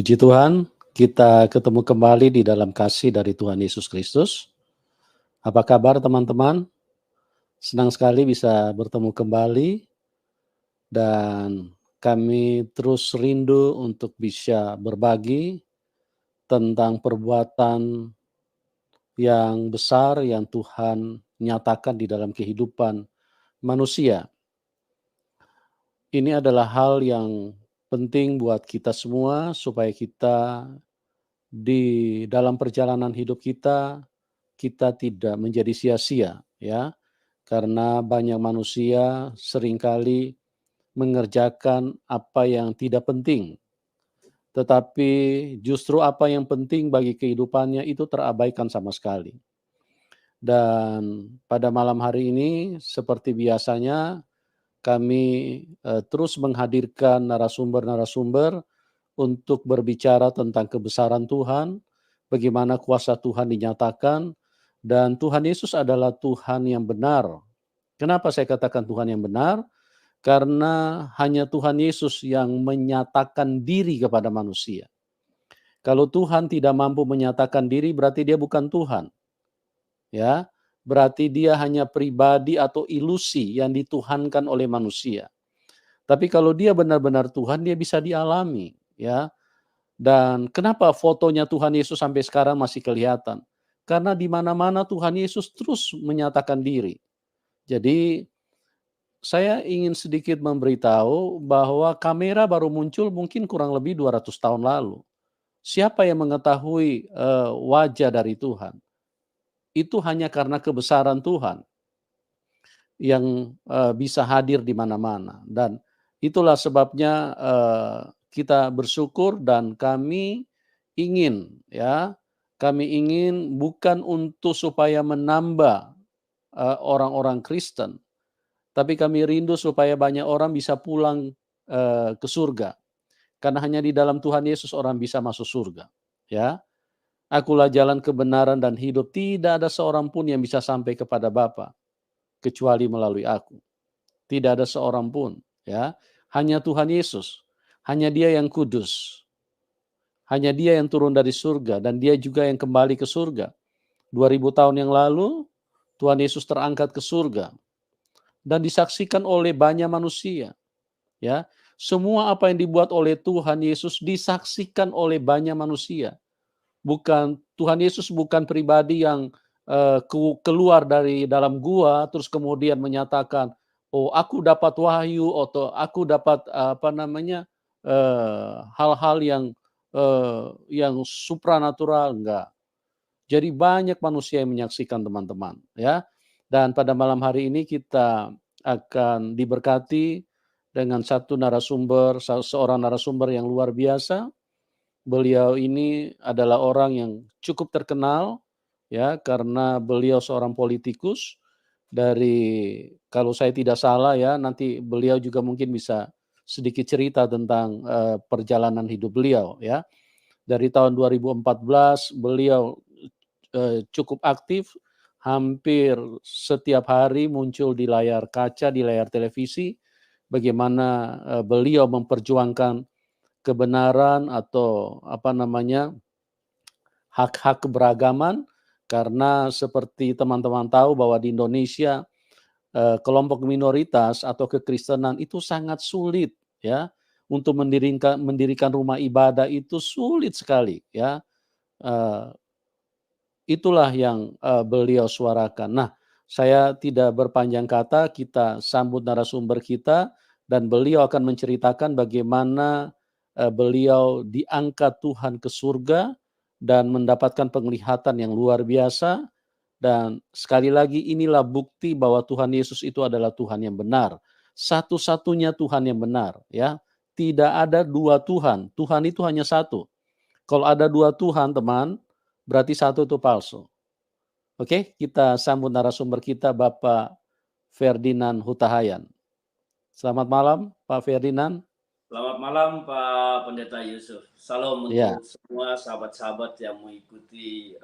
Puji Tuhan, kita ketemu kembali di dalam kasih dari Tuhan Yesus Kristus. Apa kabar teman-teman? Senang sekali bisa bertemu kembali dan kami terus rindu untuk bisa berbagi tentang perbuatan yang besar yang Tuhan nyatakan di dalam kehidupan manusia. Ini adalah hal yang penting buat kita semua supaya kita di dalam perjalanan hidup kita tidak menjadi sia-sia ya, karena banyak manusia seringkali mengerjakan apa yang tidak penting, tetapi justru apa yang penting bagi kehidupannya itu terabaikan sama sekali. Dan pada malam hari ini seperti biasanya kami terus menghadirkan narasumber-narasumber untuk berbicara tentang kebesaran Tuhan, bagaimana kuasa Tuhan dinyatakan, dan Tuhan Yesus adalah Tuhan yang benar. Kenapa saya katakan Tuhan yang benar? Karena hanya Tuhan Yesus yang menyatakan diri kepada manusia. Kalau Tuhan tidak mampu menyatakan diri, berarti dia bukan Tuhan. Ya, berarti dia hanya pribadi atau ilusi yang dituhankan oleh manusia. Tapi kalau dia benar-benar Tuhan, dia bisa dialami, ya. Dan kenapa fotonya Tuhan Yesus sampai sekarang masih kelihatan? Karena di mana-mana Tuhan Yesus terus menyatakan diri. Jadi saya ingin sedikit memberitahu bahwa kamera baru muncul mungkin kurang lebih 200 tahun lalu. Siapa yang mengetahui wajah dari Tuhan? Itu hanya karena kebesaran Tuhan yang bisa hadir di mana-mana. Dan itulah sebabnya kita bersyukur dan kami ingin bukan untuk supaya menambah orang-orang Kristen, tapi kami rindu supaya banyak orang bisa pulang ke surga. Karena hanya di dalam Tuhan Yesus orang bisa masuk surga. Ya, akulah jalan kebenaran dan hidup. Tidak ada seorang pun yang bisa sampai kepada Bapa kecuali melalui aku. Tidak ada seorang pun. Ya, hanya Tuhan Yesus. Hanya Dia yang kudus. Hanya Dia yang turun dari surga dan Dia juga yang kembali ke surga. 2000 tahun yang lalu Tuhan Yesus terangkat ke surga dan disaksikan oleh banyak manusia. Ya, semua apa yang dibuat oleh Tuhan Yesus disaksikan oleh banyak manusia. Tuhan Yesus bukan pribadi yang keluar dari dalam gua terus kemudian menyatakan, oh aku dapat wahyu atau aku dapat hal-hal yang supranatural, enggak. Jadi banyak manusia yang menyaksikan teman-teman ya. Dan pada malam hari ini kita akan diberkati dengan seorang narasumber yang luar biasa. Beliau ini adalah orang yang cukup terkenal ya karena beliau seorang politikus dari, kalau saya tidak salah ya, nanti beliau juga mungkin bisa sedikit cerita tentang perjalanan hidup beliau ya. Dari tahun 2014 beliau cukup aktif, hampir setiap hari muncul di layar kaca, di layar televisi, bagaimana beliau memperjuangkan kebenaran atau hak-hak keberagaman, karena seperti teman-teman tahu bahwa di Indonesia kelompok minoritas atau kekristenan itu sangat sulit ya untuk mendirikan rumah ibadah, itu sulit sekali ya. Itulah yang beliau suarakan. Nah, saya tidak berpanjang kata, kita sambut narasumber kita dan beliau akan menceritakan bagaimana beliau diangkat Tuhan ke surga dan mendapatkan penglihatan yang luar biasa. Dan sekali lagi inilah bukti bahwa Tuhan Yesus itu adalah Tuhan yang benar. Satu-satunya Tuhan yang benar ya. Tidak ada dua Tuhan. Tuhan itu hanya satu. Kalau ada dua Tuhan, teman, berarti satu itu palsu. Oke, kita sambut narasumber kita, Bapak Ferdinand Hutahayan. Selamat malam, Pak Ferdinand. Selamat malam, Pak Pendeta Yusuf. Salam Ya. untuk semua sahabat-sahabat yang mengikuti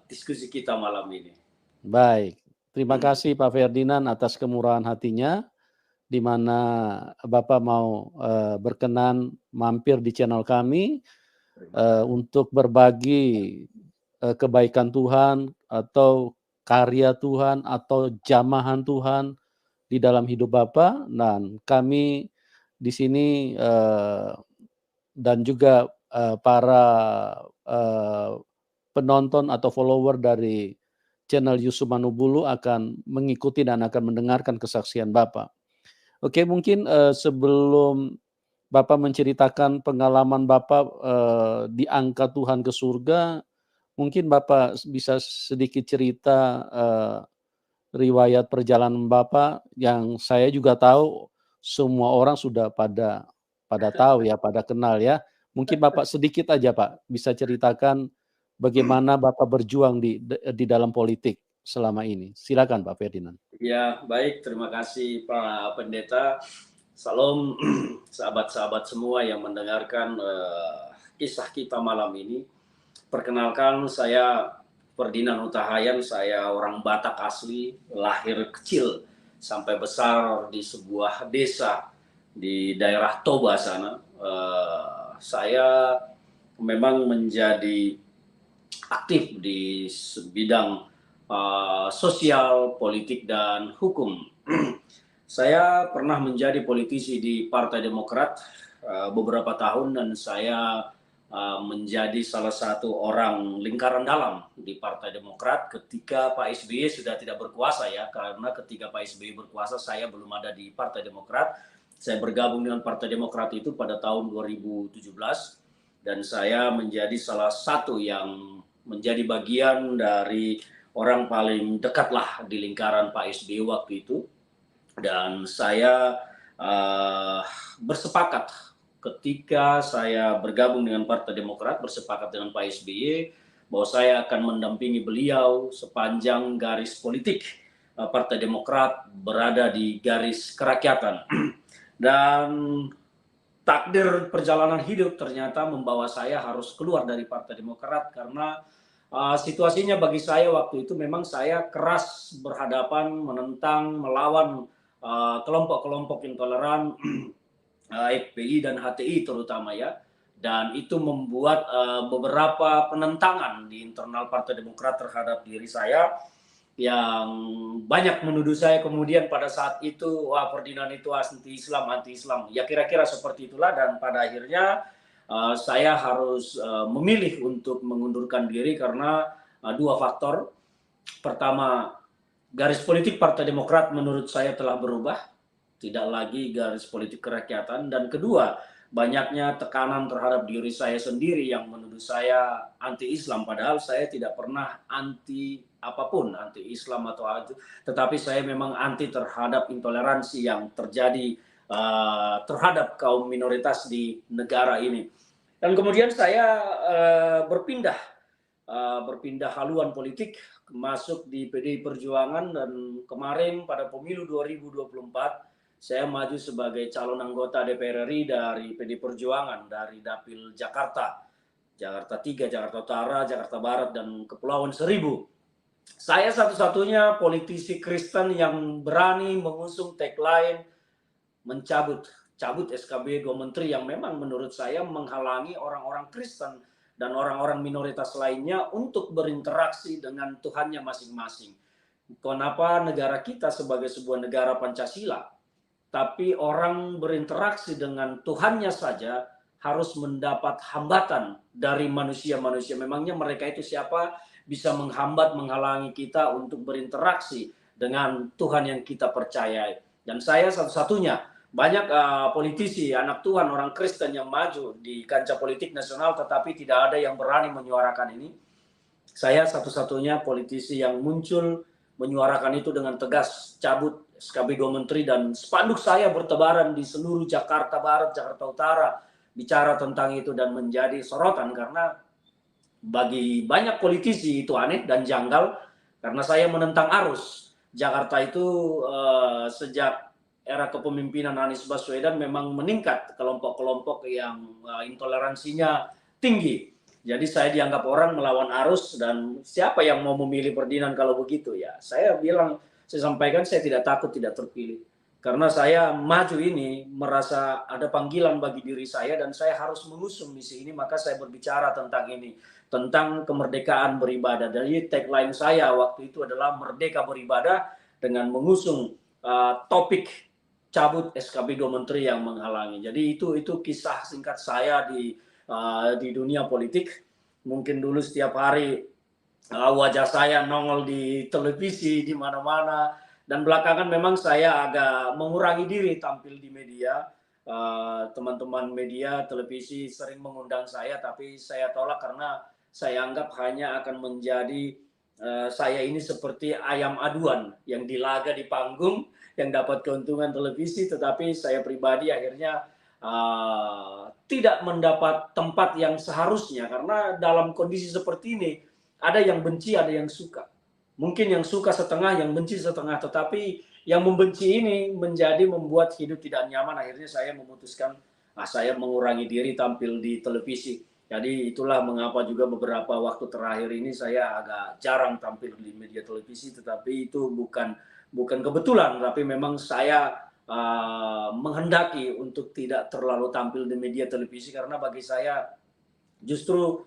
diskusi kita malam ini. Baik, terima kasih Pak Ferdinand atas kemurahan hatinya, di mana Bapak mau berkenan mampir di channel kami. untuk berbagi kebaikan Tuhan atau karya Tuhan atau jamahan Tuhan di dalam hidup Bapak, dan kami di sini dan juga para penonton atau follower dari channel Yusuf Manubulu akan mengikuti dan akan mendengarkan kesaksian Bapak. Oke, mungkin sebelum Bapak menceritakan pengalaman Bapak diangkat Tuhan ke surga, mungkin Bapak bisa sedikit cerita riwayat perjalanan Bapak yang saya juga tahu semua orang sudah pada tahu ya, pada kenal ya. Mungkin Bapak sedikit aja Pak bisa ceritakan bagaimana Bapak berjuang di dalam politik selama ini. Silakan Pak Ferdinand. Ya, baik. Terima kasih Pak Pendeta. Salam sahabat-sahabat semua yang mendengarkan kisah kita malam ini. Perkenalkan, saya Ferdinand Hutahayan, saya orang Batak asli, lahir kecil sampai besar di sebuah desa di daerah Toba sana. Saya memang menjadi aktif di bidang sosial, politik, dan hukum. Saya pernah menjadi politisi di Partai Demokrat beberapa tahun, dan saya menjadi salah satu orang lingkaran dalam di Partai Demokrat ketika Pak SBY sudah tidak berkuasa ya, karena ketika Pak SBY berkuasa saya belum ada di Partai Demokrat. Saya bergabung dengan Partai Demokrat itu pada tahun 2017 dan saya menjadi salah satu yang menjadi bagian dari orang paling dekat lah di lingkaran Pak SBY waktu itu. Dan saya bersepakat ketika saya bergabung dengan Partai Demokrat, bersepakat dengan Pak SBY bahwa saya akan mendampingi beliau sepanjang garis politik Partai Demokrat berada di garis kerakyatan. Dan takdir perjalanan hidup ternyata membawa saya harus keluar dari Partai Demokrat karena situasinya bagi saya waktu itu memang saya keras berhadapan, menentang, melawan kelompok-kelompok intoleran, FPI dan HTI terutama ya, dan itu membuat beberapa penentangan di internal Partai Demokrat terhadap diri saya yang banyak menuduh saya kemudian pada saat itu, wah Ferdinand itu anti-Islam, ya kira-kira seperti itulah. Dan pada akhirnya saya harus memilih untuk mengundurkan diri karena dua faktor. Pertama, garis politik Partai Demokrat menurut saya telah berubah, tidak lagi garis politik kerakyatan. Dan kedua, banyaknya tekanan terhadap diri saya sendiri yang menuduh saya anti-Islam, padahal saya tidak pernah anti apapun, anti-Islam atau itu, tetapi saya memang anti terhadap intoleransi yang terjadi terhadap kaum minoritas di negara ini. Dan kemudian saya berpindah haluan politik, masuk di PDI Perjuangan, dan kemarin pada pemilu 2024 saya maju sebagai calon anggota DPR RI dari PDI Perjuangan dari Dapil Jakarta 3, Jakarta Utara, Jakarta Barat, dan Kepulauan Seribu. Saya satu-satunya politisi Kristen yang berani mengusung tagline mencabut SKB 2 menteri yang memang menurut saya menghalangi orang-orang Kristen dan orang-orang minoritas lainnya untuk berinteraksi dengan Tuhannya masing-masing. Kenapa negara kita sebagai sebuah negara Pancasila, tapi orang berinteraksi dengan Tuhannya saja harus mendapat hambatan dari manusia-manusia? Memangnya mereka itu siapa bisa menghambat, menghalangi kita untuk berinteraksi dengan Tuhan yang kita percayai? Dan saya satu-satunya. Banyak politisi, anak Tuhan, orang Kristen yang maju di kancah politik nasional, tetapi tidak ada yang berani menyuarakan ini. Saya satu-satunya politisi yang muncul menyuarakan itu dengan tegas, cabut SKB 2 Menteri, dan spanduk saya bertebaran di seluruh Jakarta Barat, Jakarta Utara, bicara tentang itu dan menjadi sorotan karena bagi banyak politisi itu aneh dan janggal karena saya menentang arus. Jakarta itu sejak era kepemimpinan Anies Baswedan memang meningkat kelompok-kelompok yang intoleransinya tinggi. Jadi saya dianggap orang melawan arus, dan siapa yang mau memilih Ferdinand kalau begitu ya? Saya bilang, saya sampaikan saya tidak takut tidak terpilih. Karena saya maju ini merasa ada panggilan bagi diri saya dan saya harus mengusung misi ini, maka saya berbicara tentang ini, tentang kemerdekaan beribadah. Jadi tagline saya waktu itu adalah merdeka beribadah dengan mengusung topik cabut SKB 2 Menteri yang menghalangi. Jadi itu kisah singkat saya di dunia politik. Mungkin dulu setiap hari wajah saya nongol di televisi di mana-mana, dan belakangan memang saya agak mengurangi diri tampil di media. Teman-teman media televisi sering mengundang saya, tapi saya tolak karena saya anggap hanya akan menjadi saya ini seperti ayam aduan yang dilaga di panggung yang dapat keuntungan televisi, tetapi saya pribadi akhirnya tidak mendapat tempat yang seharusnya, karena dalam kondisi seperti ini ada yang benci, ada yang suka. Mungkin yang suka setengah, yang benci setengah, tetapi yang membenci ini membuat hidup tidak nyaman. Akhirnya saya memutuskan saya mengurangi diri tampil di televisi. Jadi itulah mengapa juga beberapa waktu terakhir ini saya agak jarang tampil di media televisi, tetapi itu bukan kebetulan, tapi memang saya menghendaki untuk tidak terlalu tampil di media televisi, karena bagi saya justru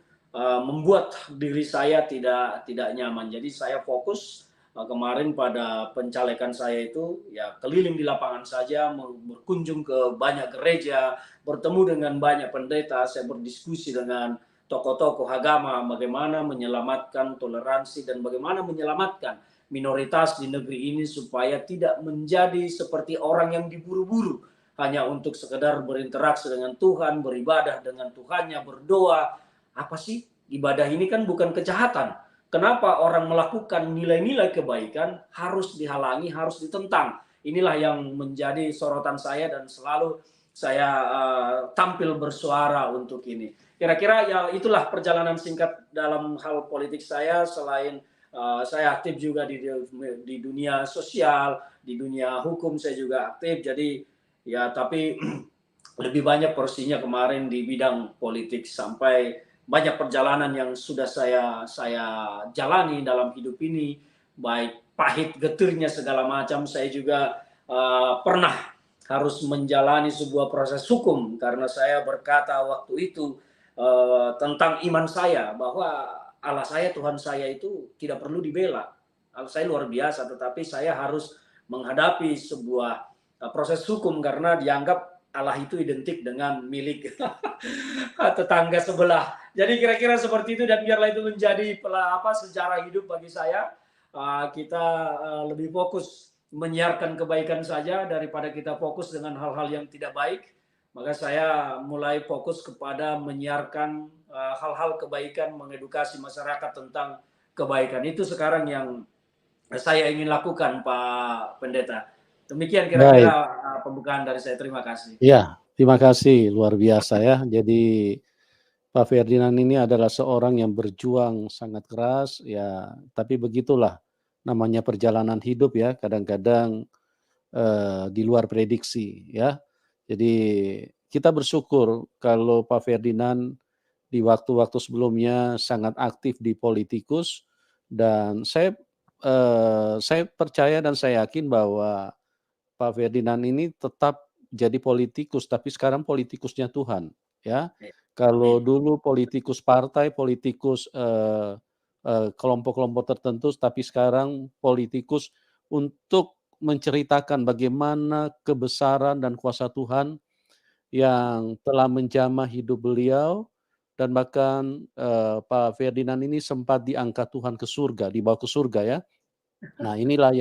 membuat diri saya tidak nyaman. Jadi saya fokus kemarin pada pencalekan saya itu ya keliling di lapangan saja, berkunjung ke banyak gereja, bertemu dengan banyak pendeta, saya berdiskusi dengan tokoh-tokoh agama bagaimana menyelamatkan toleransi dan bagaimana menyelamatkan minoritas di negeri ini supaya tidak menjadi seperti orang yang diburu-buru hanya untuk sekedar berinteraksi dengan Tuhan, beribadah dengan Tuhannya, berdoa. Apa sih? Ibadah ini kan bukan kejahatan. Kenapa orang melakukan nilai-nilai kebaikan harus dihalangi, harus ditentang? Inilah yang menjadi sorotan saya dan selalu saya tampil bersuara untuk ini. Kira-kira ya itulah perjalanan singkat dalam hal politik saya. Selain saya aktif juga di dunia sosial, di dunia hukum saya juga aktif. Jadi ya tapi lebih banyak porsinya kemarin di bidang politik, sampai banyak perjalanan yang sudah saya jalani dalam hidup ini, baik pahit getirnya segala macam. Saya juga pernah harus menjalani sebuah proses hukum karena saya berkata waktu itu tentang iman saya bahwa Allah saya, Tuhan saya itu tidak perlu dibela. Allah saya luar biasa, tetapi saya harus menghadapi sebuah proses hukum karena dianggap Allah itu identik dengan milik tetangga sebelah. Jadi kira-kira seperti itu, dan biarlah itu menjadi sejarah hidup bagi saya. Kita lebih fokus menyiarkan kebaikan saja daripada kita fokus dengan hal-hal yang tidak baik. Maka saya mulai fokus kepada menyiarkan hal-hal kebaikan, mengedukasi masyarakat tentang kebaikan. Itu sekarang yang saya ingin lakukan, Pak Pendeta. Demikian Baik. kira-kira pembukaan dari saya. Terima kasih. Ya, terima kasih, luar biasa ya. Jadi Pak Ferdinand ini adalah seorang yang berjuang sangat keras ya, tapi begitulah namanya perjalanan hidup ya, kadang-kadang di luar prediksi ya. Jadi kita bersyukur kalau Pak Ferdinand di waktu-waktu sebelumnya sangat aktif di politikus, dan saya percaya dan saya yakin bahwa Pak Ferdinand ini tetap jadi politikus, tapi sekarang politikusnya Tuhan, ya. Kalau Amin. dulu politikus partai, politikus, kelompok-kelompok tertentu, tapi sekarang politikus untuk menceritakan bagaimana kebesaran dan kuasa Tuhan yang telah menjamah hidup beliau, dan bahkan, Pak Ferdinand ini sempat diangkat Tuhan ke surga, dibawa ke surga ya. Nah, inilah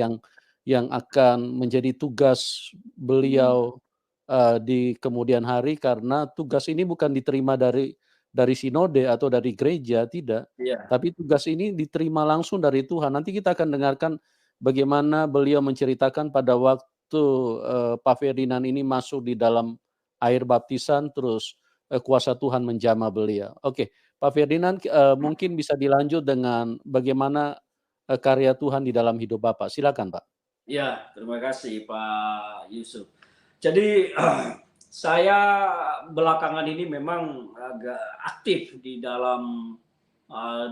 yang akan menjadi tugas beliau, di kemudian hari, karena tugas ini bukan diterima dari sinode atau dari gereja, tidak. Iya. Tapi tugas ini diterima langsung dari Tuhan. Nanti kita akan dengarkan bagaimana beliau menceritakan pada waktu, Pak Ferdinand ini masuk di dalam air baptisan, terus, kuasa Tuhan menjamah beliau. Oke, Pak Ferdinand, mungkin bisa dilanjut dengan bagaimana karya Tuhan di dalam hidup Bapak. Silakan, Pak. Ya, terima kasih Pak Yusuf. Jadi saya belakangan ini memang agak aktif di dalam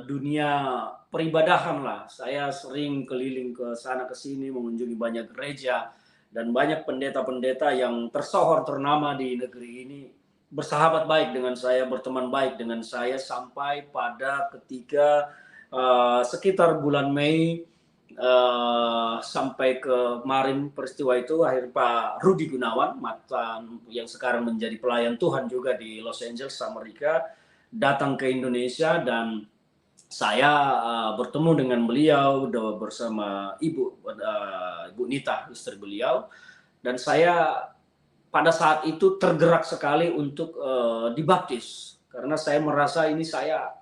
dunia peribadahan lah. Saya sering keliling ke sana ke sini mengunjungi banyak gereja, dan banyak pendeta-pendeta yang tersohor ternama di negeri ini bersahabat baik dengan saya, berteman baik dengan saya sampai pada ketika sekitar bulan Mei sampai kemarin peristiwa itu akhir Pak Rudi Gunawan yang sekarang menjadi pelayan Tuhan juga di Los Angeles, Amerika, datang ke Indonesia dan saya bertemu dengan beliau bersama Ibu Nita, istri beliau, dan saya pada saat itu tergerak sekali untuk dibaptis karena saya merasa ini saya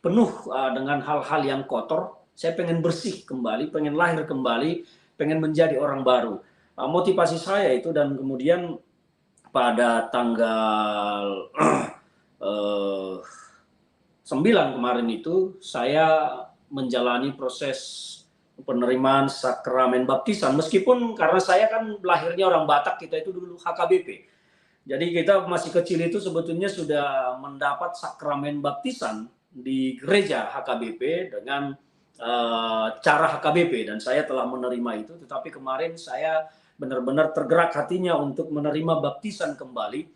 penuh dengan hal-hal yang kotor. Saya pengen bersih kembali, pengen lahir kembali, pengen menjadi orang baru. Motivasi saya itu, dan kemudian pada tanggal 9 kemarin itu saya menjalani proses penerimaan sakramen baptisan, meskipun karena saya kan lahirnya orang Batak, kita itu dulu HKBP. Jadi kita masih kecil itu sebetulnya sudah mendapat sakramen baptisan di gereja HKBP dengan cara HKBP, dan saya telah menerima itu. Tetapi kemarin saya benar-benar tergerak hatinya untuk menerima baptisan kembali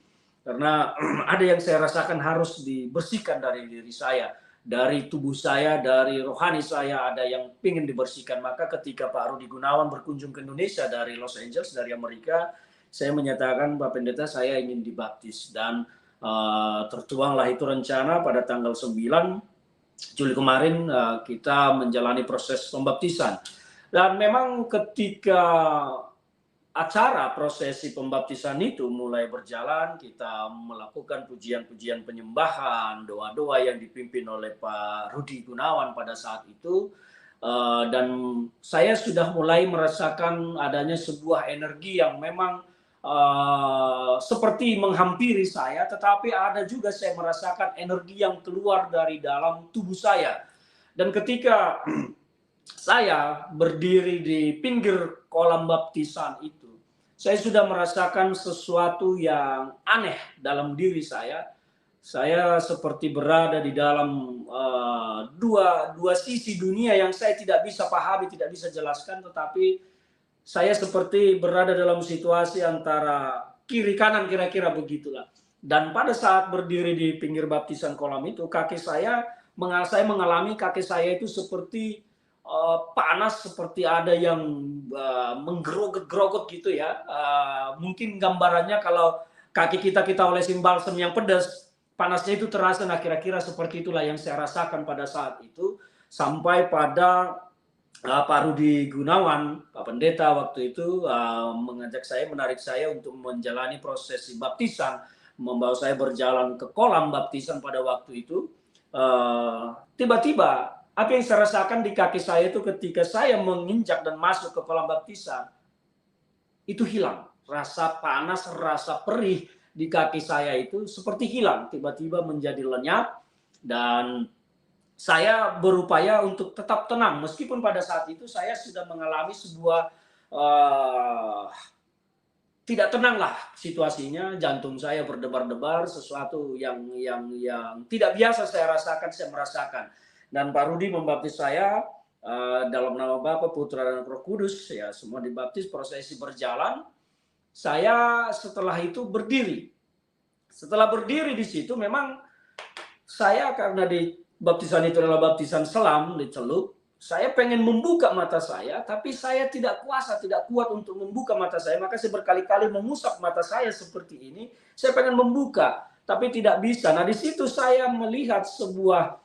karena ada yang saya rasakan harus dibersihkan dari diri saya, dari tubuh saya, dari rohani saya, ada yang ingin dibersihkan. Maka ketika Pak Rudi Gunawan berkunjung ke Indonesia dari Los Angeles, dari Amerika, saya menyatakan, Pak Pendeta, saya ingin dibaptis, dan tertuanglah itu rencana pada tanggal 9 Juli kemarin kita menjalani proses pembaptisan. Dan memang ketika acara prosesi pembaptisan itu mulai berjalan, kita melakukan pujian-pujian penyembahan, doa-doa yang dipimpin oleh Pak Rudi Gunawan pada saat itu, dan saya sudah mulai merasakan adanya sebuah energi yang memang seperti menghampiri saya, tetapi ada juga saya merasakan energi yang keluar dari dalam tubuh saya. Dan ketika saya berdiri di pinggir kolam baptisan itu, saya sudah merasakan sesuatu yang aneh dalam diri saya. Saya seperti berada di dalam dua sisi dunia yang saya tidak bisa pahami, tidak bisa jelaskan, tetapi saya seperti berada dalam situasi antara kiri kanan, kira-kira begitulah. Dan pada saat berdiri di pinggir baptisan kolam itu, saya mengalami kaki saya itu seperti panas, seperti ada yang menggerogot-gerogot gitu ya. Mungkin gambarannya kalau kaki kita olesin balsam yang pedas, panasnya itu terasa. Nah, kira-kira seperti itulah yang saya rasakan pada saat itu, sampai pada Pak Rudi Gunawan, Pak Pendeta waktu itu menarik saya untuk menjalani prosesi baptisan, membawa saya berjalan ke kolam baptisan pada waktu itu. Tiba-tiba apa yang saya rasakan di kaki saya itu ketika saya menginjak dan masuk ke kolam baptisan, itu hilang. Rasa panas, rasa perih di kaki saya itu seperti hilang, tiba-tiba menjadi lenyap, dan saya berupaya untuk tetap tenang, meskipun pada saat itu saya sudah mengalami sebuah tidak tenanglah situasinya, jantung saya berdebar-debar, sesuatu yang tidak biasa saya rasakan, saya merasakan. Dan Pak Rudi membaptis saya dalam nama Bapa, Putra, dan Roh Kudus, ya semua dibaptis, prosesi berjalan. Saya setelah itu berdiri. Setelah berdiri di situ, memang saya karena baptisan itu adalah baptisan selam, dicelup. Saya pengen membuka mata saya, tapi saya tidak kuat untuk membuka mata saya. Maka saya berkali-kali mengusap mata saya seperti ini. Saya pengen membuka, tapi tidak bisa. Nah, di situ saya melihat sebuah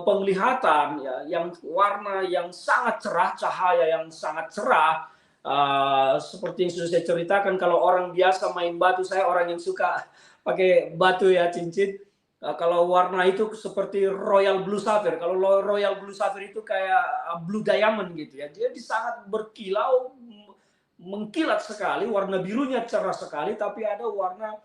penglihatan ya, yang warna yang sangat cerah, cahaya yang sangat cerah. Seperti yang sudah saya ceritakan, kalau orang biasa main batu, saya orang yang suka pakai batu ya, cincin. Kalau warna itu seperti royal blue sapphire. Kalau royal blue sapphire itu kayak blue diamond gitu ya. Dia sangat berkilau, mengkilat sekali. Warna birunya cerah sekali, tapi ada warna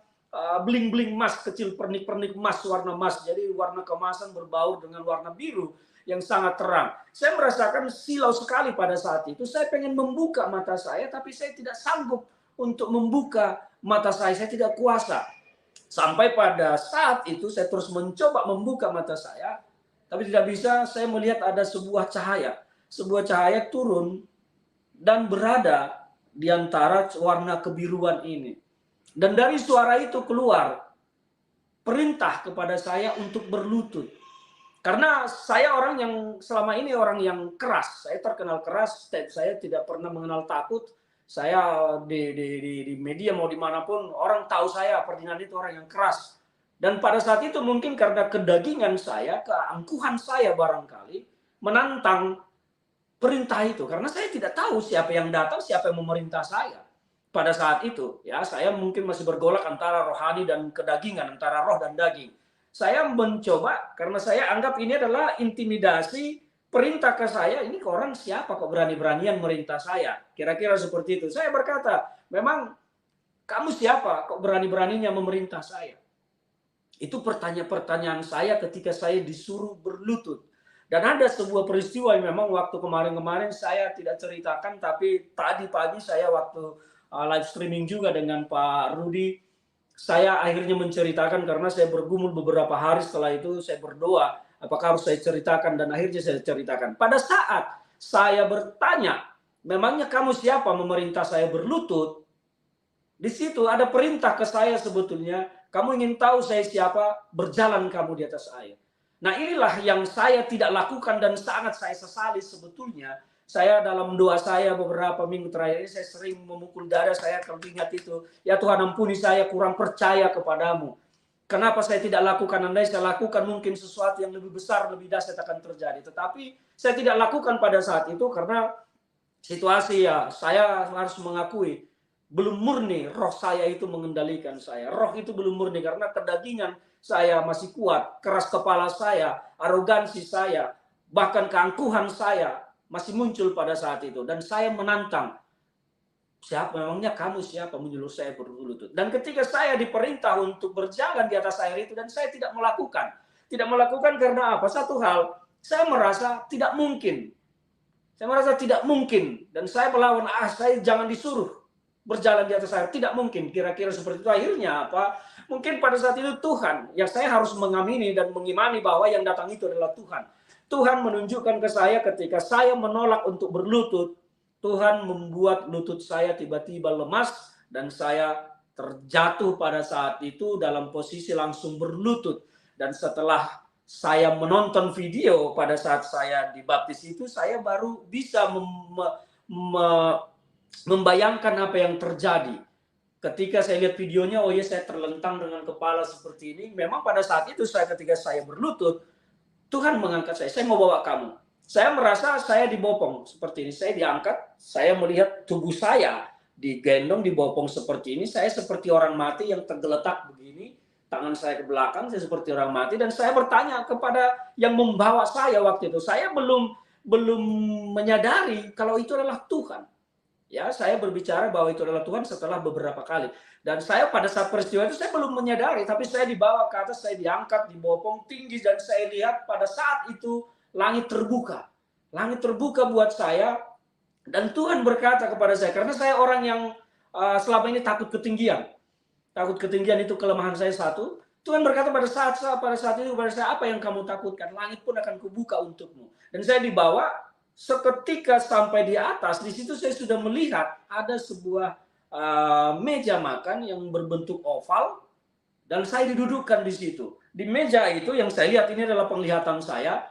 bling-bling emas, kecil pernik-pernik emas, warna emas. Jadi warna kemasan berbaur dengan warna biru yang sangat terang. Saya merasakan silau sekali pada saat itu. Saya pengen membuka mata saya, tapi saya tidak sanggup untuk membuka mata saya tidak kuasa. Sampai pada saat itu saya terus mencoba membuka mata saya, tapi tidak bisa. Saya melihat ada sebuah cahaya turun dan berada di antara warna kebiruan ini. Dan dari suara itu keluar perintah kepada saya untuk berlutut. Karena saya orang yang selama ini orang yang keras, saya terkenal keras, saya tidak pernah mengenal takut. Saya di media mau dimanapun orang tahu saya Ferdinand itu orang yang keras. Dan pada saat itu mungkin karena kedagingan saya, keangkuhan saya barangkali menantang perintah itu, karena saya tidak tahu siapa yang datang, siapa yang memerintah saya pada saat itu. Ya, saya mungkin masih bergolak antara rohani dan kedagingan, antara roh dan daging. Saya mencoba karena saya anggap ini adalah intimidasi, perintah ke saya. Ini ke orang siapa kok berani-beranian merintah saya? Kira-kira seperti itu. Saya berkata, memang kamu siapa kok berani-beraninya memerintah saya? Itu pertanyaan-pertanyaan saya ketika saya disuruh berlutut. Dan ada sebuah peristiwa yang memang waktu kemarin-kemarin saya tidak ceritakan, tapi tadi pagi saya waktu live streaming juga dengan Pak Rudi, saya akhirnya menceritakan karena saya bergumul beberapa hari setelah itu, saya berdoa, apakah harus saya ceritakan, dan akhirnya saya ceritakan. Pada saat saya bertanya, memangnya kamu siapa memerintah saya berlutut? Di situ ada perintah ke saya sebetulnya, kamu ingin tahu saya siapa, berjalan kamu di atas air. Nah inilah yang saya tidak lakukan dan sangat saya sesali sebetulnya. Saya dalam doa saya beberapa minggu terakhir ini saya sering memukul dada saya kalau ingat itu. Ya Tuhan ampuni saya kurang percaya kepadamu. Kenapa saya tidak lakukan? Andai saya lakukan mungkin sesuatu yang lebih besar, lebih dahsyat akan terjadi. Tetapi saya tidak lakukan pada saat itu karena situasi ya saya harus mengakui belum murni roh saya itu mengendalikan saya. Roh itu belum murni karena kedagingan saya masih kuat, keras kepala saya, arogansi saya, bahkan keangkuhan saya masih muncul pada saat itu. Dan saya menantang, siapa memangnya kamu siapa menyuruh saya berlutut? Dan ketika saya diperintah untuk berjalan di atas air itu dan saya tidak melakukan. Tidak melakukan karena apa? Satu hal, saya merasa tidak mungkin. Saya merasa tidak mungkin dan saya melawan, saya jangan disuruh berjalan di atas air, tidak mungkin. Kira-kira seperti itu. Akhirnya apa? Mungkin pada saat itu Tuhan, ya saya harus mengamini dan mengimani bahwa yang datang itu adalah Tuhan. Tuhan menunjukkan ke saya ketika saya menolak untuk berlutut, Tuhan membuat lutut saya tiba-tiba lemas dan saya terjatuh pada saat itu dalam posisi langsung berlutut. Dan setelah saya menonton video pada saat saya dibaptis itu, saya baru bisa membayangkan apa yang terjadi. Ketika saya lihat videonya, oh ya saya terlentang dengan kepala seperti ini. Memang pada saat itu ketika saya berlutut, Tuhan mengangkat saya mau bawa kamu. Saya merasa saya dibopong seperti ini. Saya diangkat, saya melihat tubuh saya digendong, dibopong seperti ini. Saya seperti orang mati yang tergeletak begini. Tangan saya ke belakang, saya seperti orang mati. Dan saya bertanya kepada yang membawa saya waktu itu. Saya belum menyadari kalau itu adalah Tuhan. Ya, saya berbicara bahwa itu adalah Tuhan setelah beberapa kali. Dan saya pada saat peristiwa itu saya belum menyadari, tapi saya dibawa ke atas, saya diangkat, dibopong tinggi, dan saya lihat pada saat itu langit terbuka. Langit terbuka buat saya, dan Tuhan berkata kepada saya, karena saya orang yang selama ini takut ketinggian. Takut ketinggian itu kelemahan saya satu. Tuhan berkata pada saat itu kepada saya, apa yang kamu takutkan? Langit pun akan kubuka untukmu. Dan saya dibawa. Seketika sampai di atas, di situ saya sudah melihat ada sebuah meja makan yang berbentuk oval dan saya didudukkan di situ. Di meja itu yang saya lihat ini adalah penglihatan saya,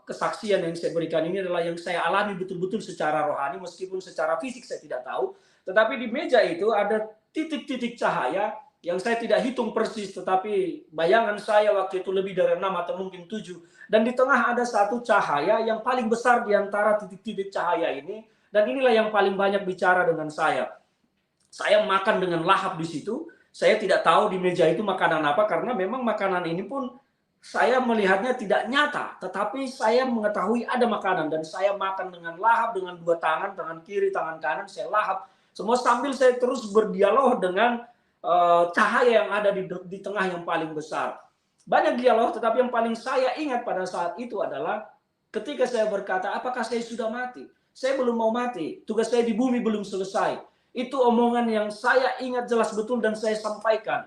kesaksian yang saya berikan ini adalah yang saya alami betul-betul secara rohani, meskipun secara fisik saya tidak tahu. Tetapi di meja itu ada titik-titik cahaya yang saya tidak hitung persis, tetapi bayangan saya waktu itu lebih dari 6 atau mungkin 7. Dan di tengah ada satu cahaya yang paling besar di antara titik-titik cahaya ini. Dan inilah yang paling banyak bicara dengan saya. Saya makan dengan lahap di situ. Saya tidak tahu di meja itu makanan apa, karena memang makanan ini pun saya melihatnya tidak nyata. Tetapi saya mengetahui ada makanan. Dan saya makan dengan lahap, dengan dua tangan, tangan kiri, tangan kanan, saya lahap. Semua sambil saya terus berdialog dengan cahaya yang ada di tengah yang paling besar. Banyak dialog, tetapi yang paling saya ingat pada saat itu adalah ketika saya berkata, apakah saya sudah mati? Saya belum mau mati, tugas saya di bumi belum selesai. Itu omongan yang saya ingat jelas betul dan saya sampaikan.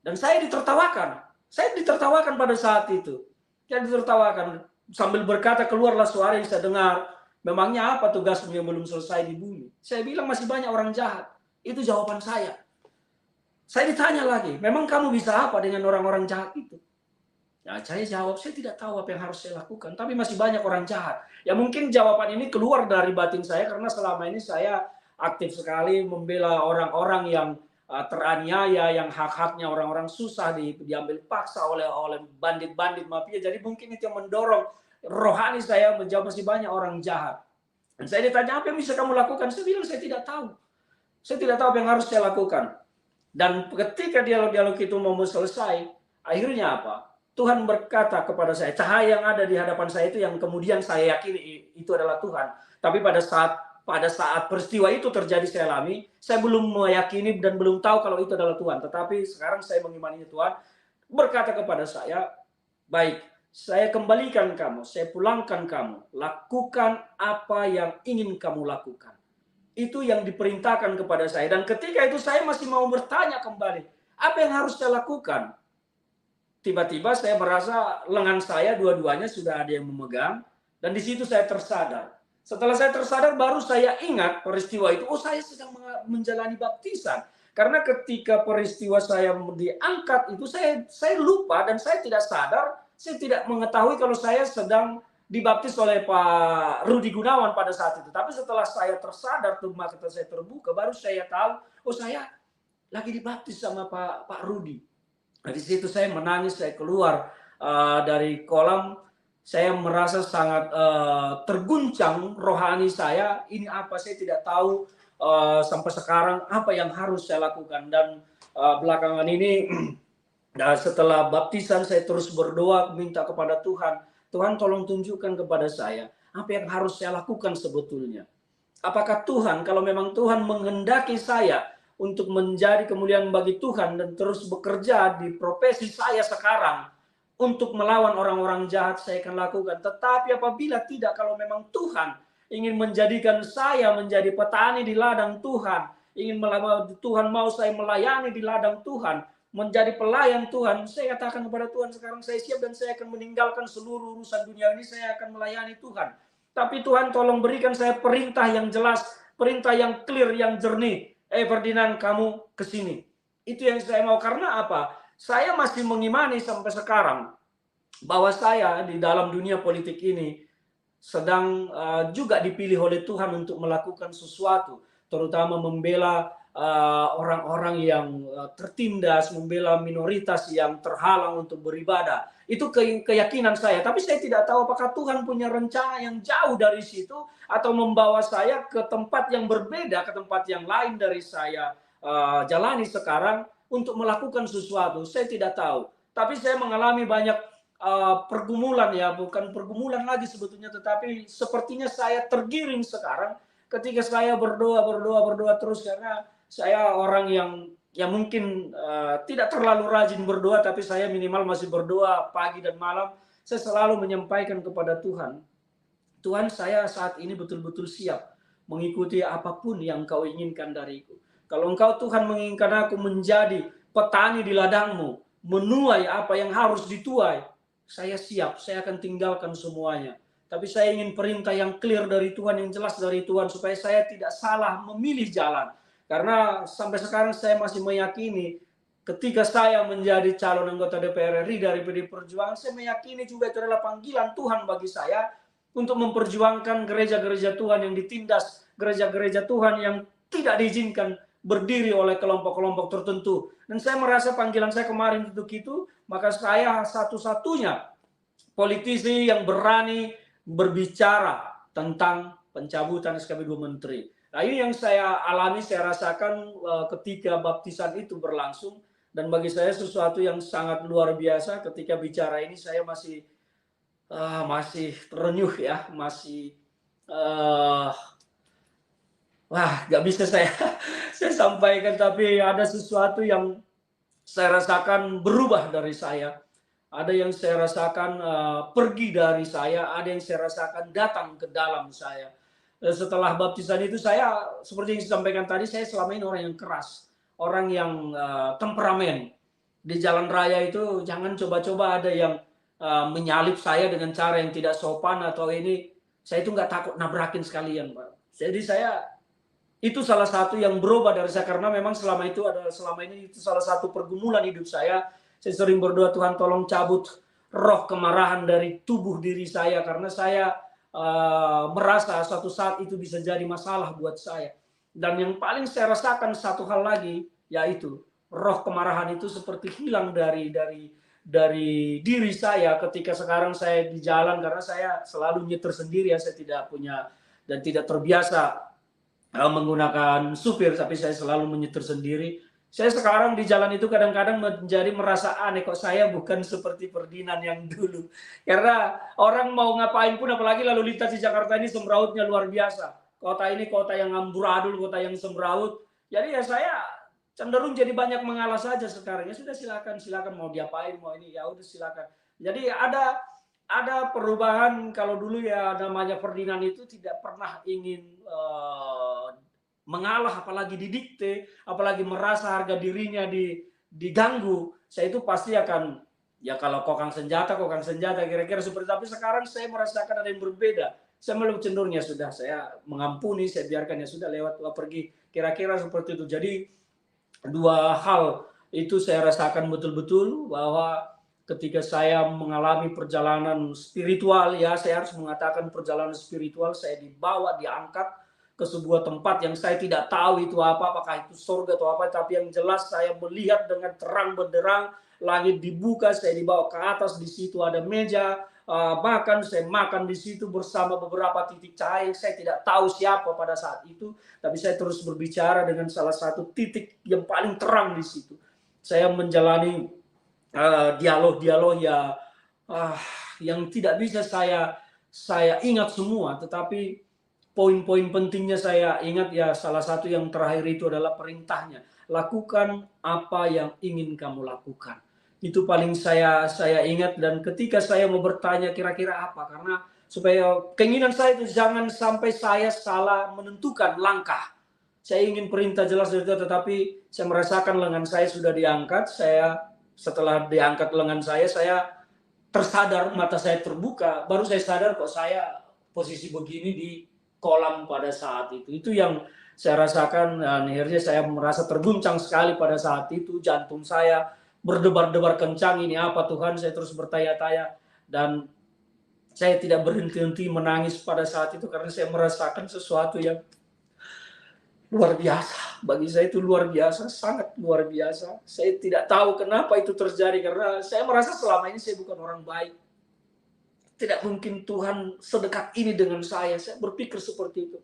Dan saya ditertawakan. Saya ditertawakan pada saat itu. Saya ditertawakan. Sambil berkata keluarlah suara yang saya dengar. Memangnya apa tugasmu yang belum selesai di bumi? Saya bilang masih banyak orang jahat. Itu jawaban saya. Saya ditanya lagi, memang kamu bisa apa dengan orang-orang jahat itu? Ya, saya jawab, saya tidak tahu apa yang harus saya lakukan, tapi masih banyak orang jahat. Ya mungkin jawaban ini keluar dari batin saya karena selama ini saya aktif sekali membela orang-orang yang teraniaya, yang hak-haknya orang-orang susah diambil paksa oleh bandit-bandit mafia. Jadi mungkin itu yang mendorong rohani saya menjawab masih banyak orang jahat. Dan saya ditanya, apa yang bisa kamu lakukan? Saya bilang, saya tidak tahu. Saya tidak tahu apa yang harus saya lakukan. Dan ketika dialog-dialog itu mau selesai, akhirnya apa? Tuhan berkata kepada saya, cahaya yang ada di hadapan saya itu yang kemudian saya yakini itu adalah Tuhan. Tapi pada saat peristiwa itu terjadi saya alami, saya belum meyakini dan belum tahu kalau itu adalah Tuhan. Tetapi sekarang saya mengimani Tuhan berkata kepada saya, baik, saya kembalikan kamu, saya pulangkan kamu, lakukan apa yang ingin kamu lakukan. Itu yang diperintahkan kepada saya. Dan ketika itu saya masih mau bertanya kembali, apa yang harus saya lakukan? Tiba-tiba saya merasa lengan saya dua-duanya sudah ada yang memegang, dan di situ saya tersadar. Setelah saya tersadar baru saya ingat peristiwa itu, oh saya sedang menjalani baptisan. Karena ketika peristiwa saya diangkat itu saya lupa dan saya tidak sadar, saya tidak mengetahui kalau saya sedang dibaptis oleh Pak Rudi Gunawan pada saat itu. Tapi setelah saya tersadar, mata saya terbuka, baru saya tahu, oh saya lagi dibaptis sama Pak Rudi. Nah, di situ saya menangis, saya keluar dari kolam, saya merasa sangat terguncang rohani saya. Ini apa? Saya tidak tahu sampai sekarang apa yang harus saya lakukan. Dan belakangan ini setelah baptisan saya terus berdoa minta kepada Tuhan. Tuhan tolong tunjukkan kepada saya apa yang harus saya lakukan sebetulnya. Apakah Tuhan, kalau memang Tuhan menghendaki saya untuk menjadi kemuliaan bagi Tuhan dan terus bekerja di profesi saya sekarang untuk melawan orang-orang jahat, saya akan lakukan. Tetapi apabila tidak, kalau memang Tuhan ingin menjadikan saya menjadi petani di ladang Tuhan, Tuhan mau saya melayani di ladang Tuhan, menjadi pelayan Tuhan, saya katakan kepada Tuhan, sekarang saya siap dan saya akan meninggalkan seluruh urusan dunia ini, saya akan melayani Tuhan. Tapi Tuhan tolong berikan saya perintah yang jelas, perintah yang clear, yang jernih. Ferdinand, kamu ke sini. Itu yang saya mau. Karena apa? Saya masih mengimani sampai sekarang bahwa saya di dalam dunia politik ini sedang juga dipilih oleh Tuhan untuk melakukan sesuatu, terutama membela orang-orang yang tertindas, membela minoritas yang terhalang untuk beribadah. Itu keyakinan saya. Tapi saya tidak tahu apakah Tuhan punya rencana yang jauh dari situ atau membawa saya ke tempat yang berbeda, ke tempat yang lain dari saya jalani sekarang untuk melakukan sesuatu. Saya tidak tahu. Tapi saya mengalami banyak pergumulan, ya, bukan pergumulan lagi sebetulnya, tetapi sepertinya saya tergiring sekarang ketika saya berdoa terus, karena saya orang yang mungkin tidak terlalu rajin berdoa, tapi saya minimal masih berdoa pagi dan malam. Saya selalu menyampaikan kepada Tuhan, Tuhan, saya saat ini betul-betul siap mengikuti apapun yang Kau inginkan dariku. Kalau Engkau Tuhan menginginkan aku menjadi petani di ladang-Mu, menuai apa yang harus dituai, saya siap, saya akan tinggalkan semuanya. Tapi saya ingin perintah yang clear dari Tuhan, yang jelas dari Tuhan, supaya saya tidak salah memilih jalan. Karena sampai sekarang saya masih meyakini ketika saya menjadi calon anggota DPR RI dari PDI Perjuangan, saya meyakini juga itu adalah panggilan Tuhan bagi saya untuk memperjuangkan gereja-gereja Tuhan yang ditindas, gereja-gereja Tuhan yang tidak diizinkan berdiri oleh kelompok-kelompok tertentu. Dan saya merasa panggilan saya kemarin untuk itu, maka saya satu-satunya politisi yang berani berbicara tentang pencabutan SKB 2 Menteri. Nah, ini yang saya alami, saya rasakan ketika baptisan itu berlangsung. Dan bagi saya sesuatu yang sangat luar biasa. Ketika bicara ini saya masih terenyuh, ya, masih gak bisa saya sampaikan, tapi ada sesuatu yang saya rasakan berubah dari saya. Ada yang saya rasakan pergi dari saya, ada yang saya rasakan datang ke dalam saya. Setelah baptisan itu saya, seperti yang saya sampaikan tadi, saya selama ini orang yang keras, orang yang temperamen. Di jalan raya itu jangan coba-coba ada yang menyalip saya dengan cara yang tidak sopan atau ini. Saya itu nggak takut nabrakin sekalian, Pak. Jadi itu salah satu yang berubah dari saya, karena memang selama ini itu salah satu pergumulan hidup saya. Saya sering berdoa, Tuhan tolong cabut roh kemarahan dari tubuh diri saya, karena saya merasa suatu saat itu bisa jadi masalah buat saya. Dan yang paling saya rasakan satu hal lagi, yaitu roh kemarahan itu seperti hilang dari diri saya ketika sekarang saya di jalan, karena saya selalu nyetir sendiri ya, saya tidak punya dan tidak terbiasa menggunakan supir, tapi saya selalu menyetir sendiri. Saya sekarang di jalan itu kadang-kadang menjadi merasa aneh, kok saya bukan seperti Ferdinand yang dulu. Karena orang mau ngapain pun, apalagi lalu lintas di Jakarta ini semrautnya luar biasa. Kota ini kota yang amburadul, kota yang semraut. Jadi ya saya cenderung jadi banyak mengalah saja sekarang. Ya sudah, silakan mau diapain, mau ini, ya udah silakan. Jadi ada perubahan. Kalau dulu ya namanya Ferdinand itu tidak pernah ingin mengalah, apalagi didikte, apalagi merasa harga dirinya diganggu. Saya itu pasti akan, ya kalau kokang senjata kira-kira seperti itu. Tapi sekarang saya merasakan ada yang berbeda. Saya malah cenderungnya sudah, saya mengampuni, saya biarkan, ya sudah, lewat pergi, kira-kira seperti itu. Jadi dua hal itu saya rasakan betul-betul, bahwa ketika saya mengalami perjalanan spiritual, ya saya harus mengatakan perjalanan spiritual, saya dibawa, diangkat ke sebuah tempat yang saya tidak tahu itu apa, apakah itu surga atau apa, tapi yang jelas saya melihat dengan terang benderang, langit dibuka, saya dibawa ke atas, di situ ada meja makan, saya makan di situ bersama beberapa titik cahaya. Saya tidak tahu siapa pada saat itu, tapi saya terus berbicara dengan salah satu titik yang paling terang di situ. Saya menjalani dialog-dialog ya yang tidak bisa saya ingat semua, tetapi poin-poin pentingnya saya ingat. Ya salah satu yang terakhir itu adalah perintahnya, lakukan apa yang ingin kamu lakukan. Itu paling saya ingat. Dan ketika saya mau bertanya kira-kira apa, karena supaya keinginan saya itu jangan sampai saya salah menentukan langkah. Saya ingin perintah jelas dari itu, tetapi saya merasakan lengan saya sudah diangkat. Setelah diangkat lengan saya tersadar, mata saya terbuka, baru saya sadar kok saya posisi begini di kolam pada saat itu. Itu yang saya rasakan. Dan akhirnya saya merasa terguncang sekali pada saat itu, jantung saya berdebar-debar kencang. Ini apa Tuhan? Saya terus bertanya-tanya, dan saya tidak berhenti-henti menangis pada saat itu, karena saya merasakan sesuatu yang luar biasa. Bagi saya itu luar biasa, sangat luar biasa. Saya tidak tahu kenapa itu terjadi, karena saya merasa selama ini saya bukan orang baik. Tidak mungkin Tuhan sedekat ini dengan saya. Saya berpikir seperti itu.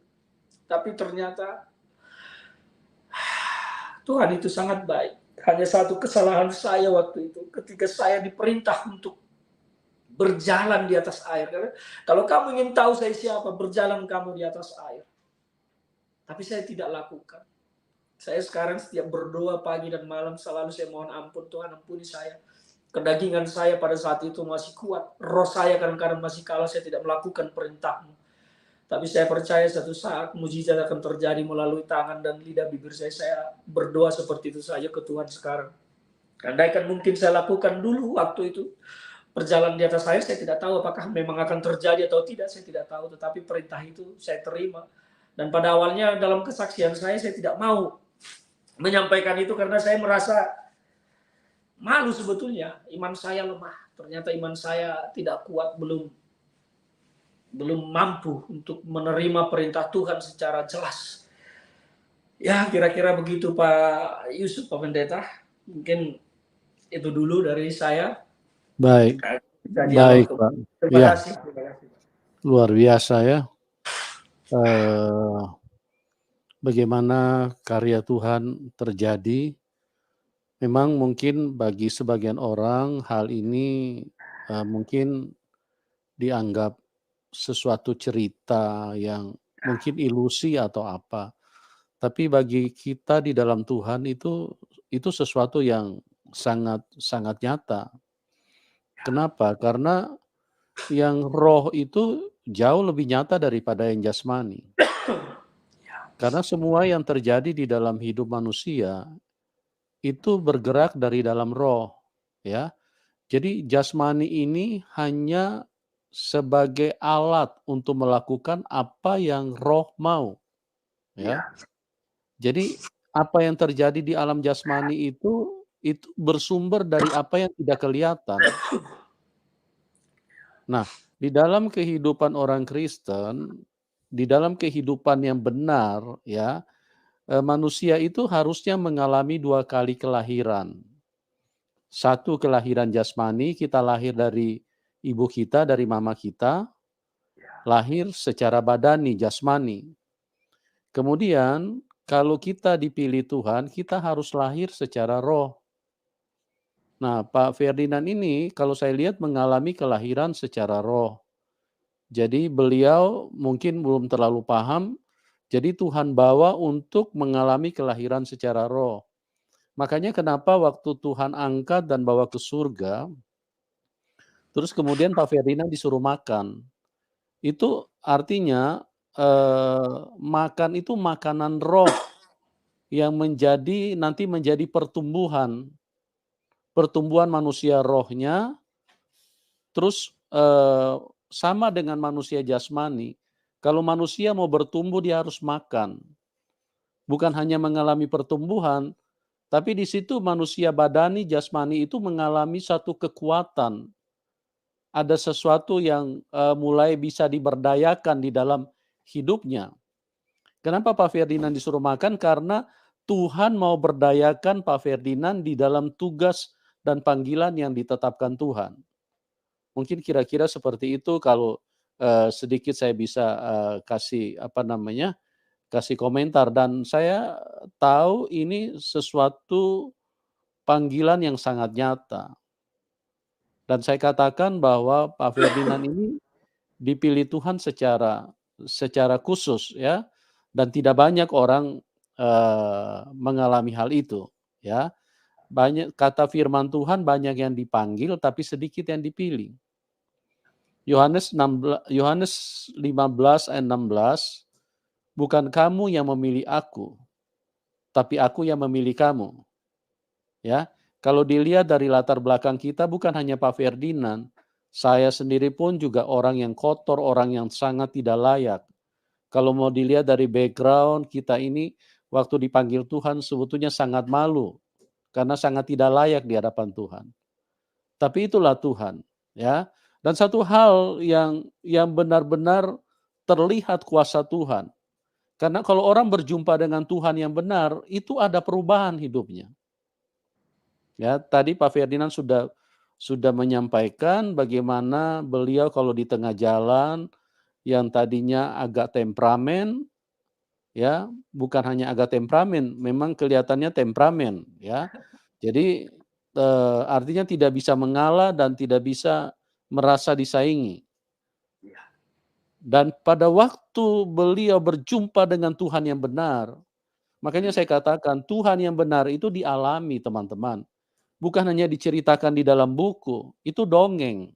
Tapi ternyata Tuhan itu sangat baik. Hanya satu kesalahan saya waktu itu, ketika saya diperintah untuk berjalan di atas air. Karena kalau kamu ingin tahu saya siapa, berjalan kamu di atas air. Tapi saya tidak lakukan. Saya sekarang setiap berdoa pagi dan malam selalu saya mohon ampun, Tuhan ampuni saya. Kedagingan saya pada saat itu masih kuat. Roh saya kadang-kadang masih kalah, saya tidak melakukan perintah-Mu. Tapi saya percaya satu saat mujizat akan terjadi melalui tangan dan lidah bibir saya. Saya berdoa seperti itu saja ke Tuhan sekarang. Andaikan mungkin saya lakukan dulu waktu itu, berjalan di atas air, saya tidak tahu apakah memang akan terjadi atau tidak, saya tidak tahu. Tetapi perintah itu saya terima. Dan pada awalnya dalam kesaksian saya tidak mau menyampaikan itu, karena saya merasa malu sebetulnya. Iman saya lemah. Ternyata iman saya tidak kuat, belum mampu untuk menerima perintah Tuhan secara jelas. Ya kira-kira begitu Pak Yusuf, Pak Pendeta. Mungkin itu dulu dari saya. Baik, baik Pak. Terima kasih. Luar biasa ya. Bagaimana karya Tuhan terjadi. Memang mungkin bagi sebagian orang hal ini mungkin dianggap sesuatu cerita yang mungkin ilusi atau apa. Tapi bagi kita di dalam Tuhan itu sesuatu yang sangat nyata. Kenapa? Karena yang roh itu jauh lebih nyata daripada yang jasmani. Karena semua yang terjadi di dalam hidup manusia itu bergerak dari dalam roh, ya. Jadi jasmani ini hanya sebagai alat untuk melakukan apa yang roh mau, ya. Jadi apa yang terjadi di alam jasmani itu bersumber dari apa yang tidak kelihatan. Nah, di dalam kehidupan orang Kristen, di dalam kehidupan yang benar, ya, manusia itu harusnya mengalami 2 kali kelahiran. Satu kelahiran jasmani, kita lahir dari ibu kita, dari mama kita, lahir secara badani, jasmani. Kemudian kalau kita dipilih Tuhan, kita harus lahir secara roh. Nah, Pak Ferdinand ini kalau saya lihat mengalami kelahiran secara roh. Jadi beliau mungkin belum terlalu paham, jadi Tuhan bawa untuk mengalami kelahiran secara roh. Makanya kenapa waktu Tuhan angkat dan bawa ke surga, terus kemudian Pak Ferdinand disuruh makan. Itu artinya, makan itu makanan roh yang nanti menjadi pertumbuhan manusia rohnya, terus, sama dengan manusia jasmani. Kalau manusia mau bertumbuh dia harus makan, bukan hanya mengalami pertumbuhan, tapi di situ manusia badani, jasmani itu mengalami satu kekuatan. Ada sesuatu yang, mulai bisa diberdayakan di dalam hidupnya. Kenapa Pak Ferdinand disuruh makan? Karena Tuhan mau berdayakan Pak Ferdinand di dalam tugas dan panggilan yang ditetapkan Tuhan. Mungkin kira-kira seperti itu kalau, sedikit saya bisa, kasih komentar dan saya tahu ini sesuatu panggilan yang sangat nyata. Dan saya katakan bahwa Pak Ferdinand ini dipilih Tuhan secara khusus ya, dan tidak banyak orang, mengalami hal itu ya. Kata firman Tuhan banyak yang dipanggil tapi sedikit yang dipilih. Yohanes 15 ayat 16, "Bukan kamu yang memilih aku, tapi aku yang memilih kamu." Ya, kalau dilihat dari latar belakang kita bukan hanya Pak Ferdinand, saya sendiri pun juga orang yang kotor, orang yang sangat tidak layak. Kalau mau dilihat dari background kita ini, waktu dipanggil Tuhan sebetulnya sangat malu, karena sangat tidak layak di hadapan Tuhan. Tapi itulah Tuhan, ya. Dan satu hal yang benar-benar terlihat kuasa Tuhan. Karena kalau orang berjumpa dengan Tuhan yang benar, itu ada perubahan hidupnya. Ya, tadi Pak Ferdinand sudah menyampaikan bagaimana beliau kalau di tengah jalan yang tadinya agak temperamen, ya, bukan hanya agak temperamen, memang kelihatannya temperamen, ya. Jadi, artinya tidak bisa mengalah dan tidak bisa merasa disaingi. Dan pada waktu beliau berjumpa dengan Tuhan yang benar, makanya saya katakan Tuhan yang benar itu dialami teman-teman. Bukan hanya diceritakan di dalam buku, itu dongeng,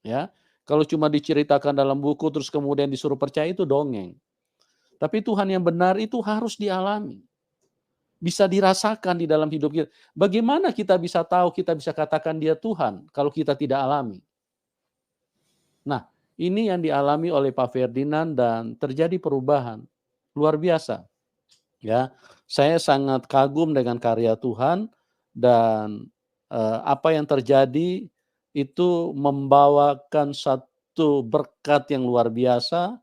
ya. Kalau cuma diceritakan dalam buku terus kemudian disuruh percaya itu dongeng. Tapi Tuhan yang benar itu harus dialami. Bisa dirasakan di dalam hidup kita. Bagaimana kita bisa tahu, kita bisa katakan dia Tuhan kalau kita tidak alami? Nah, ini yang dialami oleh Pak Ferdinand dan terjadi perubahan luar biasa. Ya, saya sangat kagum dengan karya Tuhan dan apa yang terjadi itu membawakan satu berkat yang luar biasa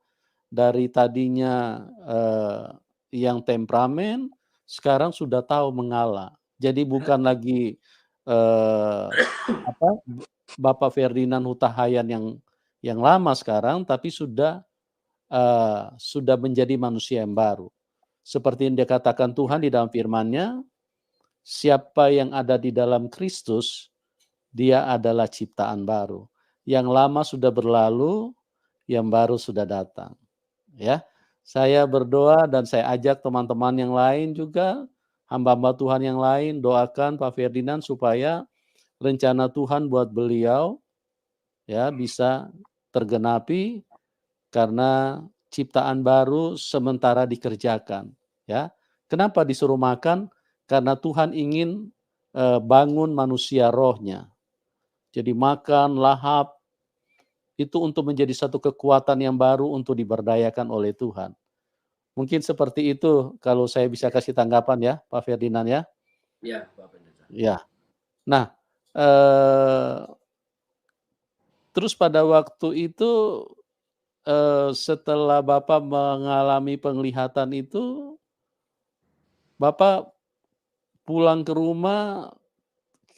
dari tadinya yang temperamen, sekarang sudah tahu mengalah. Jadi bukan lagi apa Bapak Ferdinand Huta Hayan yang lama sekarang, tapi sudah menjadi manusia yang baru. Seperti yang dikatakan Tuhan di dalam firman-Nya, siapa yang ada di dalam Kristus, dia adalah ciptaan baru. Yang lama sudah berlalu, yang baru sudah datang. Ya, saya berdoa dan saya ajak teman-teman yang lain juga, hamba-hamba Tuhan yang lain, doakan Pak Ferdinand supaya rencana Tuhan buat beliau ya bisa tergenapi karena ciptaan baru sementara dikerjakan, ya. Kenapa disuruh makan? Karena Tuhan ingin, bangun manusia rohnya. Jadi makan, lahap, itu untuk menjadi satu kekuatan yang baru untuk diberdayakan oleh Tuhan. Mungkin seperti itu kalau saya bisa Ya, kasih tanggapan ya, Pak Ferdinand ya. ya, Pak Pendeta. Ya. Nah, eee, terus pada waktu itu, setelah Bapak mengalami penglihatan itu, Bapak pulang ke rumah,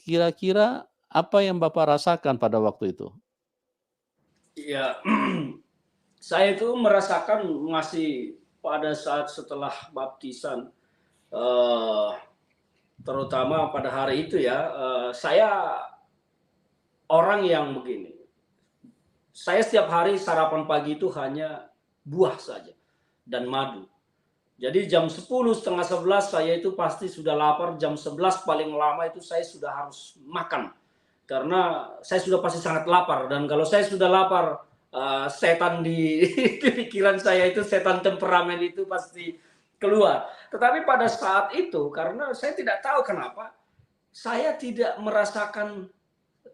kira-kira apa yang Bapak rasakan pada waktu itu? Iya, saya itu merasakan masih pada saat setelah baptisan, eee, terutama pada hari itu ya, saya orang yang begini, saya setiap hari sarapan pagi itu hanya buah saja dan madu. Jadi jam 10, setengah 11 saya itu pasti sudah lapar, jam 11 paling lama itu saya sudah harus makan. Karena saya sudah pasti sangat lapar, dan kalau saya sudah lapar, setan di di pikiran saya itu, setan temperamen itu pasti keluar. Tetapi pada saat itu karena saya tidak tahu kenapa, saya tidak merasakan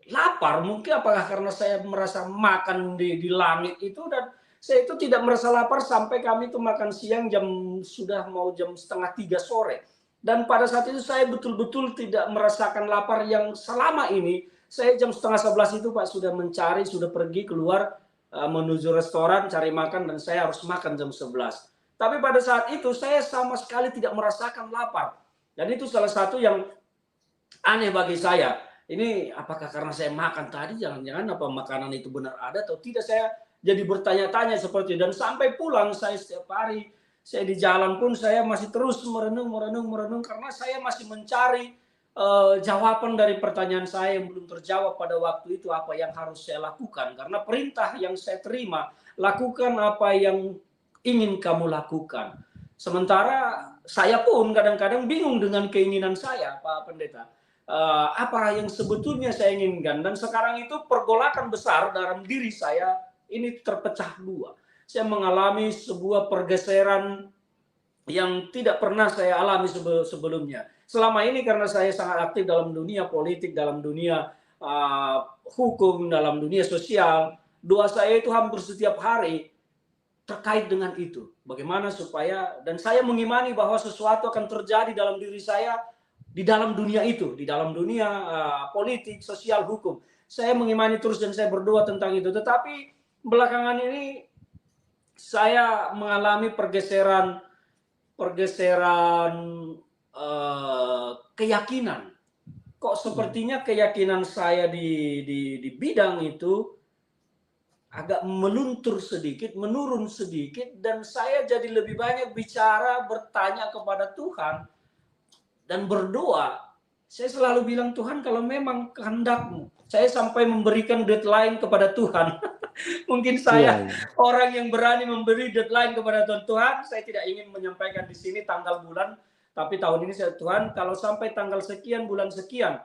lapar, mungkin apakah karena saya merasa makan di langit itu, dan saya itu tidak merasa lapar sampai kami itu makan siang sudah mau jam setengah 3 sore. Dan pada saat itu saya betul-betul tidak merasakan lapar yang selama ini. Saya jam setengah 11 itu Pak sudah mencari, sudah pergi keluar menuju restoran cari makan, dan saya harus makan jam 11. Tapi pada saat itu saya sama sekali tidak merasakan lapar. Dan itu salah satu yang aneh bagi saya. Ini apakah karena saya makan tadi, jangan-jangan apa makanan itu benar ada atau tidak, saya jadi bertanya-tanya seperti itu. Dan sampai pulang saya setiap hari, saya di jalan pun saya masih terus merenung karena saya masih mencari jawaban dari pertanyaan saya yang belum terjawab pada waktu itu, apa yang harus saya lakukan. Karena perintah yang saya terima, lakukan apa yang ingin kamu lakukan. Sementara saya pun kadang-kadang bingung dengan keinginan saya, Pak Pendeta. Apa yang sebetulnya saya inginkan, dan sekarang itu pergolakan besar dalam diri saya ini terpecah dua. Saya mengalami sebuah pergeseran yang tidak pernah saya alami sebelumnya. Selama ini karena saya sangat aktif dalam dunia politik, dalam dunia hukum, dalam dunia sosial, doa saya itu hampir setiap hari terkait dengan itu. Bagaimana supaya, dan saya mengimani bahwa sesuatu akan terjadi dalam diri saya di dalam dunia itu, di dalam dunia politik, sosial, hukum. Saya mengimani terus dan saya berdoa tentang itu. Tetapi belakangan ini saya mengalami pergeseran keyakinan. Kok sepertinya keyakinan saya di bidang itu agak meluntur sedikit, menurun sedikit, dan saya jadi lebih banyak bicara, bertanya kepada Tuhan dan berdoa. Saya selalu bilang, Tuhan kalau memang kehendak-Mu, saya sampai memberikan deadline kepada Tuhan. Mungkin Iya, saya iya. orang yang berani memberi deadline kepada Tuhan. Tuhan, saya tidak ingin menyampaikan di sini tanggal bulan, tapi tahun ini saya, Tuhan, kalau sampai tanggal sekian, bulan sekian,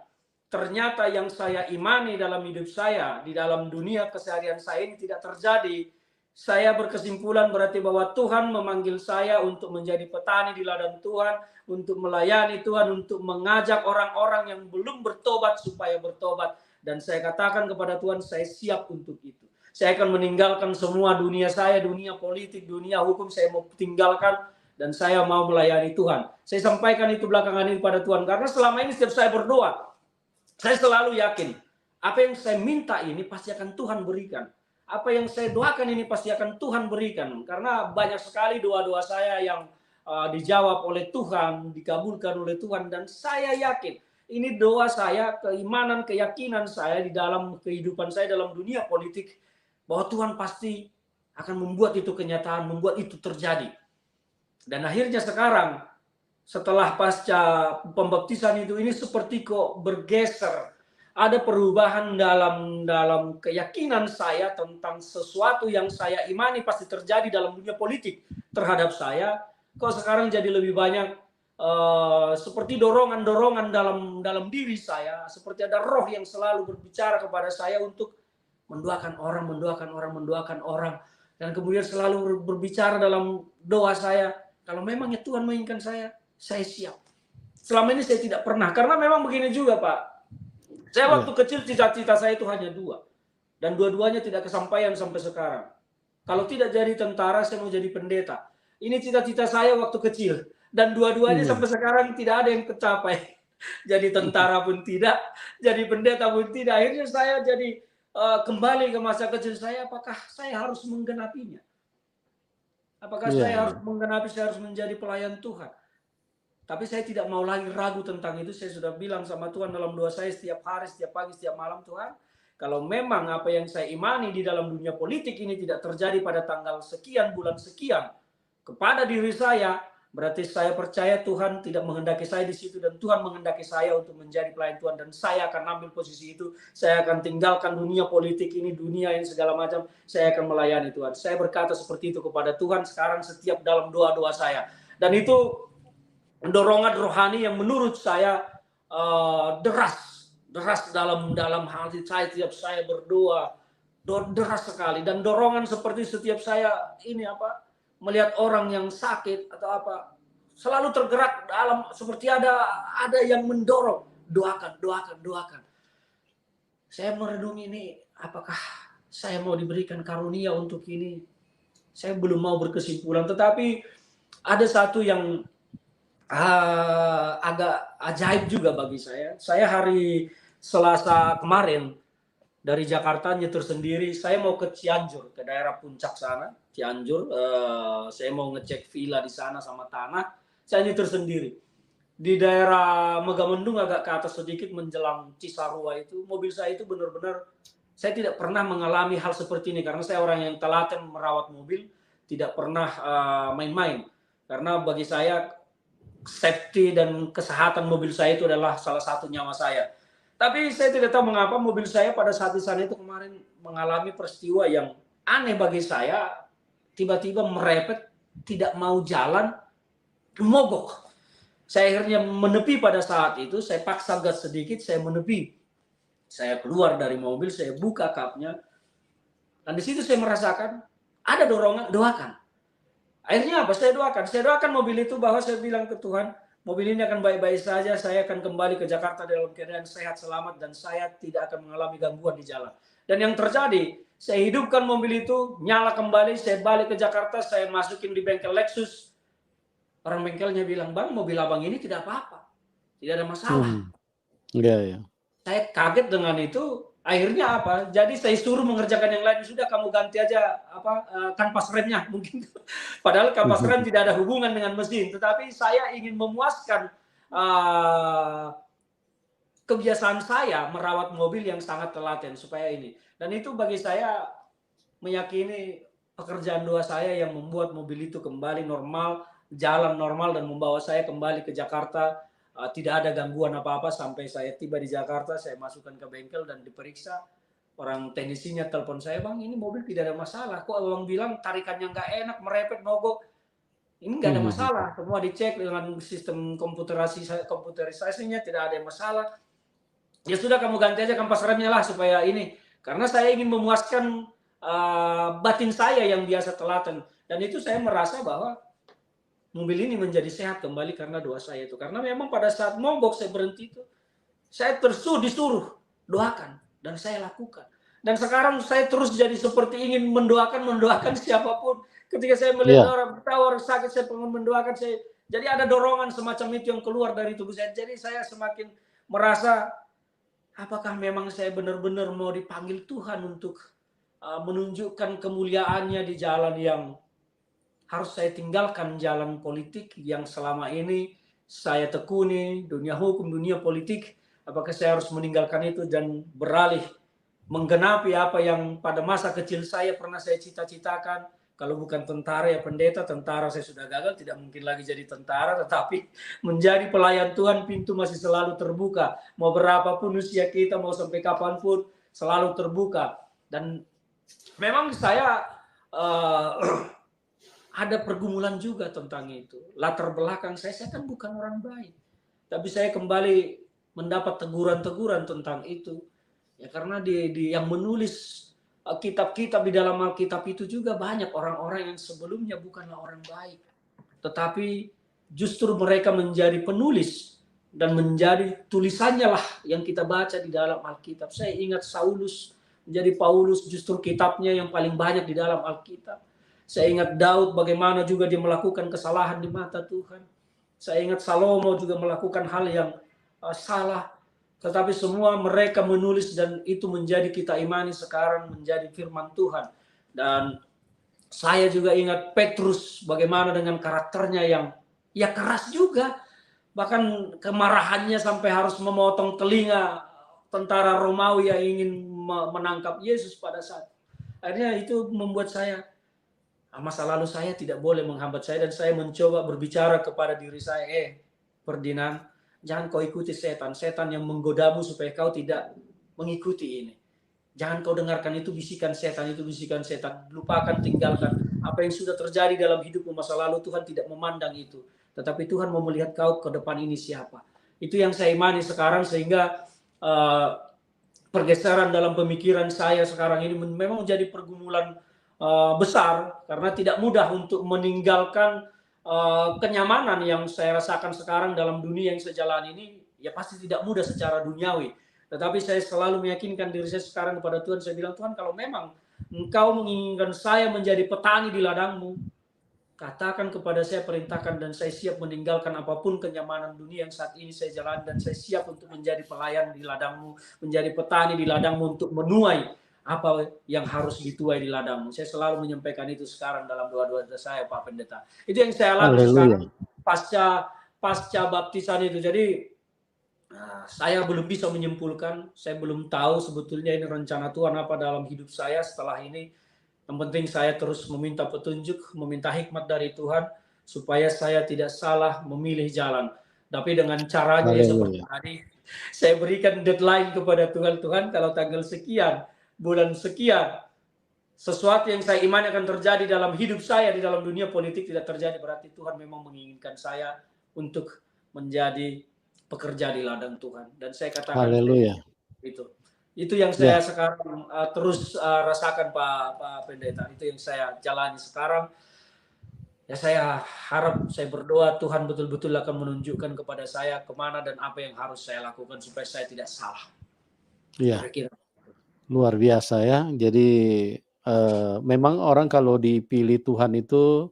ternyata yang saya imani dalam hidup saya, di dalam dunia keseharian saya ini tidak terjadi, saya berkesimpulan berarti bahwa Tuhan memanggil saya untuk menjadi petani di ladang Tuhan, untuk melayani Tuhan, untuk mengajak orang-orang yang belum bertobat supaya bertobat. Dan saya katakan kepada Tuhan, saya siap untuk itu. Saya akan meninggalkan semua dunia saya, dunia politik, dunia hukum, saya mau tinggalkan, dan saya mau melayani Tuhan. Saya sampaikan itu belakangan ini pada Tuhan, karena selama ini setiap saya berdoa, saya selalu yakin, apa yang saya minta ini pasti akan Tuhan berikan. Apa yang saya doakan ini pasti akan Tuhan berikan. Karena banyak sekali doa-doa saya yang dijawab oleh Tuhan, dikabulkan oleh Tuhan. Dan saya yakin, ini doa saya, keimanan, keyakinan saya di dalam kehidupan saya dalam dunia politik, bahwa Tuhan pasti akan membuat itu kenyataan, membuat itu terjadi. Dan akhirnya sekarang, setelah pasca pembaptisan itu, ini seperti kok bergeser. Ada perubahan dalam keyakinan saya tentang sesuatu yang saya imani pasti terjadi dalam dunia politik terhadap saya. Kok sekarang jadi lebih banyak seperti dorongan-dorongan dalam diri saya, seperti ada roh yang selalu berbicara kepada saya untuk mendoakan orang. Dan kemudian selalu berbicara dalam doa saya, kalau memangnya Tuhan menginginkan saya siap. Selama ini saya tidak pernah, karena memang begini juga Pak. Saya waktu kecil cita-cita saya itu hanya dua. Dan dua-duanya tidak kesampaian sampai sekarang. Kalau tidak jadi tentara, saya mau jadi pendeta. Ini cita-cita saya waktu kecil. Dan dua-duanya Iya. sampai sekarang tidak ada yang tercapai. Jadi tentara pun tidak, jadi pendeta pun tidak. Akhirnya saya jadi kembali ke masa kecil saya, apakah saya harus menggenapinya? Apakah Iya, saya iya. harus menggenapi, saya harus menjadi pelayan Tuhan? Tapi saya tidak mau lagi ragu tentang itu. Saya sudah bilang sama Tuhan dalam doa saya setiap hari, setiap pagi, setiap malam, Tuhan, kalau memang apa yang saya imani di dalam dunia politik ini tidak terjadi pada tanggal sekian, bulan sekian, kepada diri saya, berarti saya percaya Tuhan tidak menghendaki saya di situ, dan Tuhan menghendaki saya untuk menjadi pelayan Tuhan, dan saya akan ambil posisi itu. Saya akan tinggalkan dunia politik ini, dunia yang segala macam, saya akan melayani Tuhan. Saya berkata seperti itu kepada Tuhan sekarang setiap dalam doa-doa saya. Dan itu dorongan rohani yang menurut saya deras dalam hati saya setiap saya berdoa, deras sekali. Dan dorongan seperti setiap saya ini melihat orang yang sakit atau selalu tergerak dalam seperti ada yang mendorong, doakan. Saya merenung ini, apakah saya mau diberikan karunia untuk ini? Saya belum mau berkesimpulan, tetapi ada satu yang agak ajaib juga bagi saya. Saya hari Selasa kemarin dari Jakarta nyetir sendiri, saya mau ke Cianjur, ke daerah puncak sana, Cianjur. Saya mau ngecek villa di sana sama tanah. Saya nyetir sendiri. Di daerah Megamendung agak ke atas sedikit menjelang Cisarua itu, mobil saya itu benar-benar, saya tidak pernah mengalami hal seperti ini karena saya orang yang telaten merawat mobil, tidak pernah main-main. Karena bagi saya safety dan kesehatan mobil saya itu adalah salah satu nyawa saya. Tapi saya tidak tahu mengapa mobil saya pada saat di sana itu kemarin mengalami peristiwa yang aneh bagi saya. Tiba-tiba merepet, tidak mau jalan, mogok. Saya akhirnya menepi pada saat itu, saya paksa gas sedikit, saya menepi. Saya keluar dari mobil, saya buka kapnya. Dan di situ saya merasakan ada dorongan, doakan. Akhirnya apa? Saya doakan mobil itu, bahwa saya bilang ke Tuhan, mobil ini akan baik-baik saja, saya akan kembali ke Jakarta dalam keadaan sehat, selamat, dan saya tidak akan mengalami gangguan di jalan. Dan yang terjadi, saya hidupkan mobil itu, nyala kembali, saya balik ke Jakarta, saya masukin di bengkel Lexus. Orang bengkelnya bilang, Bang, mobil abang ini tidak apa-apa, tidak ada masalah. Iya, iya. Saya kaget dengan itu. Akhirnya apa? Jadi saya suruh mengerjakan yang lain. Sudah, kamu ganti aja kampas remnya mungkin. Padahal kampas rem tidak ada hubungan dengan mesin. Tetapi saya ingin memuaskan kebiasaan saya merawat mobil yang sangat telaten supaya ini. Dan itu bagi saya meyakini pekerjaan doa saya yang membuat mobil itu kembali normal, jalan normal, dan membawa saya kembali ke Jakarta. Tidak ada gangguan apa-apa sampai saya tiba di Jakarta. Saya masukkan ke bengkel dan diperiksa. Orang teknisinya telepon saya, Bang, ini mobil tidak ada masalah. Kok abang bilang tarikannya nggak enak, merepet, mogok? Ini nggak ada masalah. Semua dicek dengan sistem komputerisasinya, tidak ada masalah. Ya sudah, kamu ganti aja kampas remnya lah supaya ini. Karena saya ingin memuaskan batin saya yang biasa telaten. Dan itu saya merasa bahwa mobil ini menjadi sehat kembali karena doa saya itu. Karena memang pada saat mogok saya berhenti itu, saya disuruh doakan, dan saya lakukan. Dan sekarang saya terus jadi seperti ingin mendoakan siapapun. Ketika saya melihat orang bertawar sakit, saya pengen mendoakan. Jadi ada dorongan semacam itu yang keluar dari tubuh saya. Jadi saya semakin merasa, apakah memang saya benar-benar mau dipanggil Tuhan untuk menunjukkan kemuliaannya di jalan yang harus saya tinggalkan, jalan politik yang selama ini saya tekuni, dunia hukum, dunia politik. Apakah saya harus meninggalkan itu dan beralih menggenapi apa yang pada masa kecil saya pernah saya cita-citakan? Kalau bukan tentara ya pendeta. Tentara saya sudah gagal, tidak mungkin lagi jadi tentara, tetapi menjadi pelayan Tuhan, pintu masih selalu terbuka. Mau berapapun usia kita, mau sampai kapanpun, selalu terbuka. Dan memang saya ada pergumulan juga tentang itu. Latar belakang saya kan bukan orang baik. Tapi saya kembali mendapat teguran-teguran tentang itu. Ya karena yang menulis kitab-kitab di dalam Alkitab itu juga banyak orang-orang yang sebelumnya bukanlah orang baik. Tetapi justru mereka menjadi penulis dan menjadi tulisannya lah yang kita baca di dalam Alkitab. Saya ingat Saulus menjadi Paulus justru kitabnya yang paling banyak di dalam Alkitab. Saya ingat Daud bagaimana juga dia melakukan kesalahan di mata Tuhan. Saya ingat Salomo juga melakukan hal yang salah. Tetapi semua mereka menulis dan itu menjadi kita imani sekarang menjadi firman Tuhan. Dan saya juga ingat Petrus bagaimana dengan karakternya yang ya keras juga. Bahkan kemarahannya sampai harus memotong telinga tentara Romawi yang ingin menangkap Yesus pada saat. Akhirnya itu membuat saya, masa lalu saya tidak boleh menghambat saya, dan saya mencoba berbicara kepada diri saya, Ferdinand, jangan kau ikuti setan yang menggodamu supaya kau tidak mengikuti ini. Jangan kau dengarkan itu bisikan setan, lupakan, tinggalkan. Apa yang sudah terjadi dalam hidupmu masa lalu, Tuhan tidak memandang itu. Tetapi Tuhan mau melihat kau ke depan ini siapa. Itu yang saya imani sekarang, sehingga pergeseran dalam pemikiran saya sekarang ini memang menjadi pergumulan besar, karena tidak mudah untuk meninggalkan kenyamanan yang saya rasakan sekarang dalam dunia yang sejalan ini. Ya pasti tidak mudah secara duniawi. Tetapi saya selalu meyakinkan diri saya sekarang kepada Tuhan. Saya bilang, Tuhan, kalau memang Engkau menginginkan saya menjadi petani di ladang-Mu, katakan kepada saya, perintahkan, dan saya siap meninggalkan apapun kenyamanan dunia yang saat ini saya jalani, dan saya siap untuk menjadi pelayan di ladang-Mu, menjadi petani di ladang-Mu untuk menuai apa yang harus dituai di ladang-Mu. Saya selalu menyampaikan itu sekarang dalam doa-doa saya, Pak Pendeta. Itu yang saya alami sekarang pasca baptisan itu. Jadi saya belum bisa menyimpulkan, saya belum tahu sebetulnya ini rencana Tuhan apa dalam hidup saya setelah ini. Yang penting saya terus meminta petunjuk, meminta hikmat dari Tuhan, supaya saya tidak salah memilih jalan. Tapi dengan caranya ya seperti tadi, saya berikan deadline kepada Tuhan, Tuhan kalau tanggal sekian, bulan sekian, sesuatu yang saya imani akan terjadi dalam hidup saya, di dalam dunia politik tidak terjadi, berarti Tuhan memang menginginkan saya untuk menjadi pekerja di ladang Tuhan. Dan saya katakan itu yang saya sekarang terus rasakan, Pak Pendeta. Itu yang saya jalani sekarang. Ya saya harap, saya berdoa Tuhan betul-betul akan menunjukkan kepada saya kemana dan apa yang harus saya lakukan supaya saya tidak salah. Iya. Luar biasa ya. Jadi memang orang kalau dipilih Tuhan itu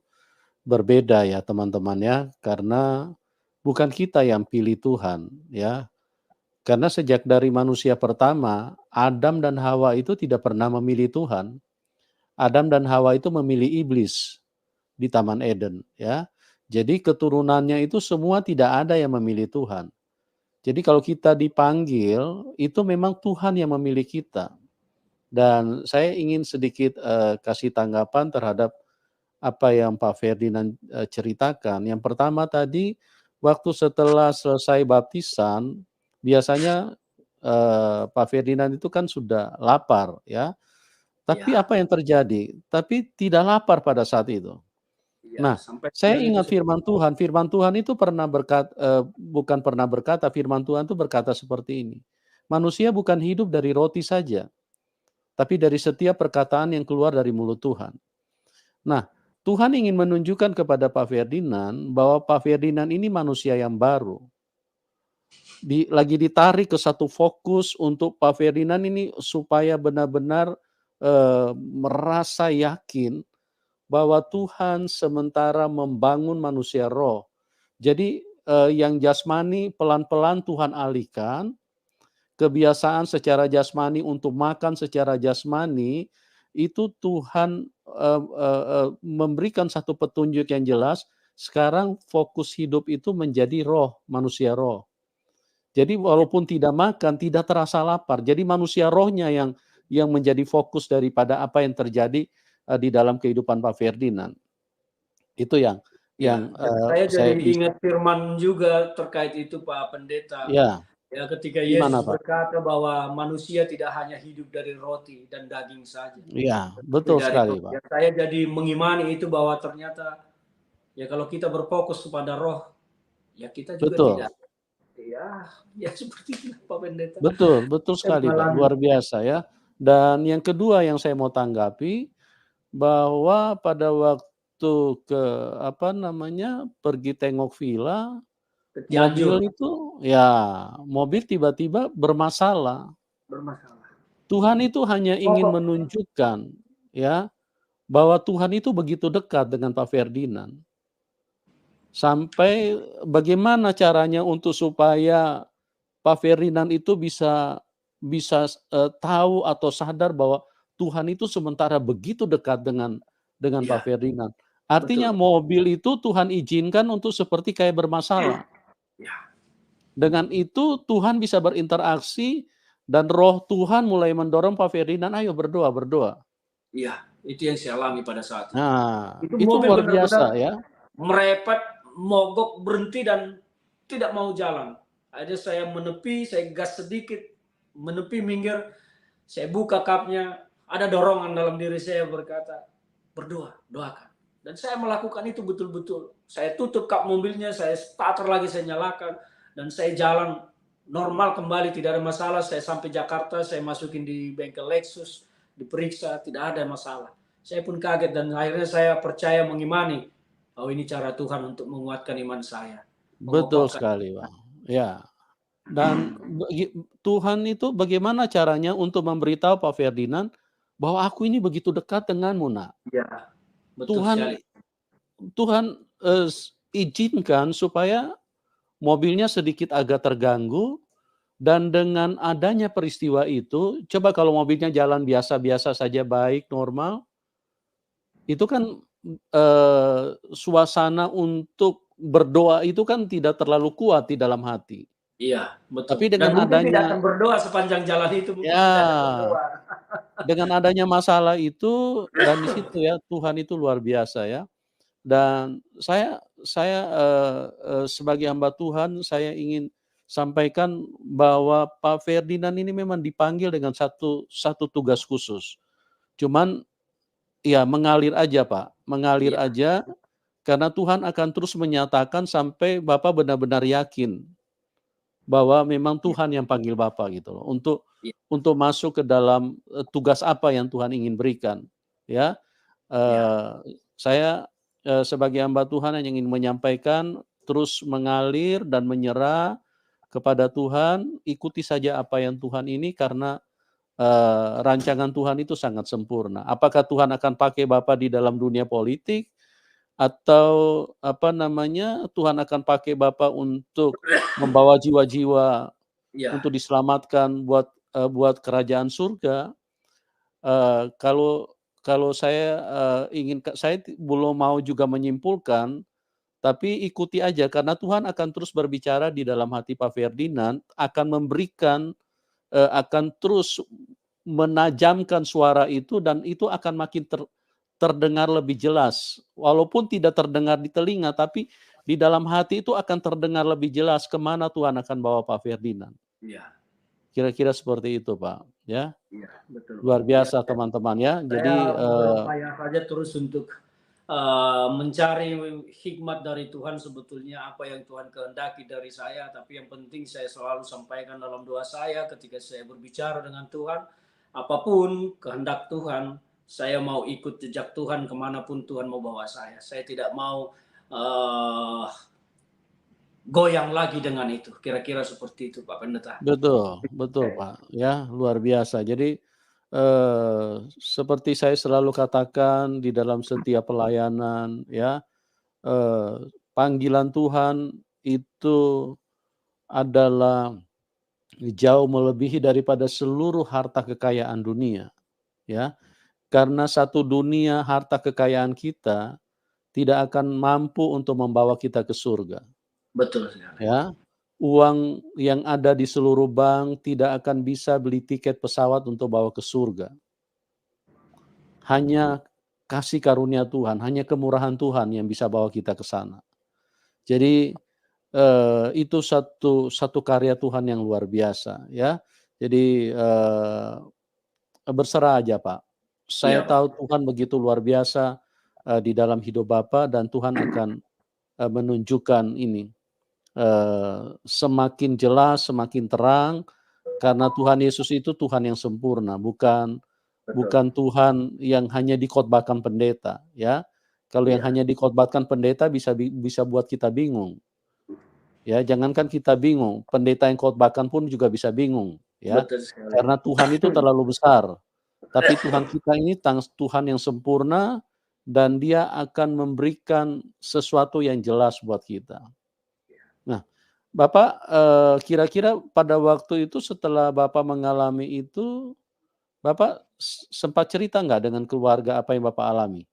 berbeda ya teman-teman ya, karena bukan kita yang pilih Tuhan ya. Karena sejak dari manusia pertama, Adam dan Hawa itu tidak pernah memilih Tuhan. Adam dan Hawa itu memilih iblis di Taman Eden ya. Jadi keturunannya itu semua tidak ada yang memilih Tuhan. Jadi kalau kita dipanggil, itu memang Tuhan yang memilih kita. Dan saya ingin sedikit kasih tanggapan terhadap apa yang Pak Ferdinand ceritakan. Yang pertama tadi, waktu setelah selesai baptisan, biasanya Pak Ferdinand itu kan sudah lapar ya. Tapi apa yang terjadi? Tapi tidak lapar pada saat itu. Nah, saya ingat firman Tuhan. Firman Tuhan itu bukan pernah berkata, firman Tuhan itu berkata seperti ini. Manusia bukan hidup dari roti saja, tapi dari setiap perkataan yang keluar dari mulut Tuhan. Nah, Tuhan ingin menunjukkan kepada Pak Ferdinand bahwa Pak Ferdinand ini manusia yang baru. Lagi ditarik ke satu fokus untuk Pak Ferdinand ini supaya benar-benar merasa yakin bahwa Tuhan sementara membangun manusia roh. Jadi yang jasmani pelan-pelan Tuhan alihkan, kebiasaan secara jasmani untuk makan secara jasmani, itu Tuhan memberikan satu petunjuk yang jelas, sekarang fokus hidup itu menjadi roh, manusia roh. Jadi walaupun tidak makan, tidak terasa lapar. Jadi manusia rohnya yang menjadi fokus daripada apa yang terjadi di dalam kehidupan Pak Ferdinand. Itu yang saya jadi ingat firman juga terkait itu, Pak Pendeta. Ya, ketika Yesus berkata bahwa manusia tidak hanya hidup dari roti dan daging saja. Iya, betul sekali, Pak. Saya jadi mengimani itu bahwa ternyata ya kalau kita berfokus kepada roh, ya kita juga tidak. Ya seperti itu, Pak Pendeta. Betul sekali, Pak. Luar biasa ya. Dan yang kedua yang saya mau tanggapi, bahwa pada waktu pergi tengok villa, mobil itu ya, mobil tiba-tiba bermasalah. Tuhan itu hanya ingin Pokok menunjukkan, ya, bahwa Tuhan itu begitu dekat dengan Pak Ferdinand. Sampai bagaimana caranya untuk supaya Pak Ferdinand itu bisa bisa, tahu atau sadar bahwa Tuhan itu sementara begitu dekat dengan Pak iya, Ferdinand. betul. Artinya mobil itu Tuhan izinkan untuk seperti kayak bermasalah. Ya, Dengan itu Tuhan bisa berinteraksi dan roh Tuhan mulai mendorong Pak Ferdinand, "Ayo berdoa berdoa." iya, itu yang saya alami pada saat itu. Nah, Itu itu mobil luar biasa benar-benar ya. merepet, mogok, berhenti dan tidak mau jalan. Akhirnya saya menepi, saya gas sedikit, menepi minggir, saya buka kapnya, ada dorongan dalam diri saya berkata, berdoa, doakan. Dan saya melakukan itu betul-betul. Saya tutup kap mobilnya, saya starter lagi, saya nyalakan, dan saya jalan normal kembali, tidak ada masalah. Saya sampai Jakarta, saya masukin di bengkel Lexus, diperiksa, tidak ada masalah. Saya pun kaget dan akhirnya saya percaya mengimani, oh ini cara Tuhan untuk menguatkan iman saya, Betul mengokohkan. sekali, Bang. Ya, dan Tuhan itu bagaimana caranya untuk memberitahu Pak Ferdinand bahwa aku ini begitu dekat denganmu, Nak. Ya, betul Tuhan sekali. Tuhan, izinkan supaya mobilnya sedikit agak terganggu dan dengan adanya peristiwa itu, coba kalau mobilnya jalan biasa-biasa saja baik, normal, itu kan, suasana untuk berdoa itu kan tidak terlalu kuat di dalam hati. Iya, betul. Tapi Dan dengan mungkin tidak akan adanya berdoa sepanjang jalan itu, mungkin tidak akan ya, berdoa. dengan adanya masalah itu dan di situ ya, Tuhan itu luar biasa ya. Dan saya, sebagai hamba Tuhan, saya ingin sampaikan bahwa Pak Ferdinand ini memang dipanggil dengan satu satu tugas khusus. Cuman ya mengalir aja, Pak, mengalir Iya, aja karena Tuhan akan terus menyatakan sampai Bapak benar-benar yakin bahwa memang iya, Tuhan yang panggil Bapak gitu loh, iya, untuk masuk ke dalam, tugas apa yang Tuhan ingin berikan, ya. iya, Saya, sebagai hamba Tuhan hanya ingin menyampaikan, terus mengalir dan menyerah kepada Tuhan, ikuti saja apa yang Tuhan ini karena, rancangan Tuhan itu sangat sempurna. Apakah Tuhan akan pakai Bapak di dalam dunia politik, atau apa namanya, Tuhan akan pakai Bapak untuk membawa jiwa-jiwa iya, untuk diselamatkan buat kerajaan surga. Kalau kalau saya, saya belum mau juga menyimpulkan, tapi ikuti aja karena Tuhan akan terus berbicara di dalam hati Pak Ferdinand, akan memberikan, akan terus menajamkan suara itu dan itu akan makin terdengar lebih jelas. Walaupun tidak terdengar di telinga, tapi di dalam hati itu akan terdengar lebih jelas kemana Tuhan akan bawa Pak Ferdinand. iya, Kira-kira seperti itu, Pak, ya. iya, betul, Pak. Luar Ya, biasa teman-teman ya. Jadi, saya berupaya saja terus untuk mencari hikmat dari Tuhan sebetulnya apa yang Tuhan kehendaki dari saya, tapi yang penting saya selalu sampaikan dalam doa saya ketika saya berbicara dengan Tuhan, apapun kehendak Tuhan, saya mau ikut jejak Tuhan kemanapun Tuhan mau bawa saya. Saya tidak mau goyang lagi dengan itu. Kira-kira seperti itu, Pak Pendeta. betul betul, Pak, ya, luar biasa. Jadi, seperti saya selalu katakan di dalam setiap pelayanan ya, panggilan Tuhan itu adalah jauh melebihi daripada seluruh harta kekayaan dunia, ya. Karena satu dunia harta kekayaan kita tidak akan mampu untuk membawa kita ke surga, Betul sekali. ya. Uang yang ada di seluruh bank tidak akan bisa beli tiket pesawat untuk bawa ke surga. Hanya kasih karunia Tuhan, hanya kemurahan Tuhan yang bisa bawa kita ke sana. Jadi, itu satu satu karya Tuhan yang luar biasa ya. Jadi, berserah aja, Pak. Saya Iya, tahu Pak. Tuhan begitu luar biasa, di dalam hidup Bapak dan Tuhan akan, menunjukkan ini, semakin jelas, semakin terang, karena Tuhan Yesus itu Tuhan yang sempurna, bukan Betul. bukan Tuhan yang hanya dikhotbahkan pendeta, ya. Kalau yang Iya, hanya dikhotbahkan pendeta bisa buat kita bingung, ya. Jangankan kita bingung, pendeta yang khotbahkan pun juga bisa bingung, ya. Betul sekali. Karena Tuhan itu terlalu besar, tapi Tuhan kita ini Tuhan yang sempurna dan Dia akan memberikan sesuatu yang jelas buat kita. Nah, Bapak, kira-kira pada waktu itu setelah Bapak mengalami itu, Bapak sempat cerita nggak dengan keluarga apa yang Bapak alami?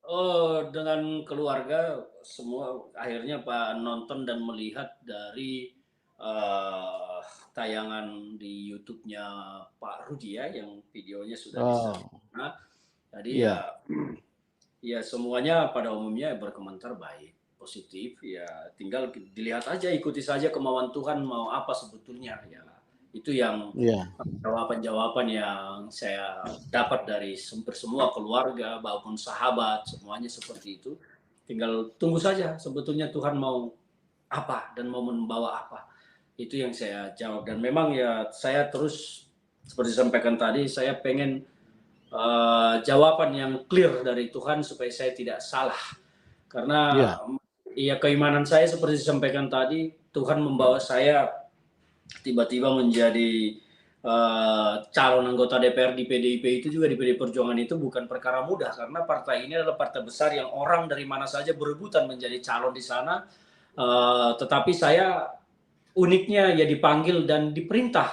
Oh, dengan keluarga semua akhirnya nonton dan melihat dari, eee, tayangan di YouTube-nya Pak Rudi ya, yang videonya sudah di-share. Oh, Nah, jadi iya, ya ya semuanya pada umumnya berkomentar baik, positif, ya tinggal dilihat aja, ikuti saja kemauan Tuhan mau apa sebetulnya, ya itu yang iya, jawaban-jawaban yang saya dapat dari semua keluarga maupun sahabat, semuanya seperti itu. Tinggal tunggu saja sebetulnya Tuhan mau apa dan mau membawa apa. Itu yang saya jawab dan memang ya saya terus seperti disampaikan tadi, saya pengen jawaban yang clear dari Tuhan supaya saya tidak salah. Karena iya, ya keimanan saya seperti disampaikan tadi, Tuhan membawa saya tiba-tiba menjadi calon anggota DPR di PDIP itu juga di PDI Perjuangan itu bukan perkara mudah karena partai ini adalah partai besar yang orang dari mana saja berebutan menjadi calon di sana. Tetapi saya uniknya ya dipanggil dan diperintah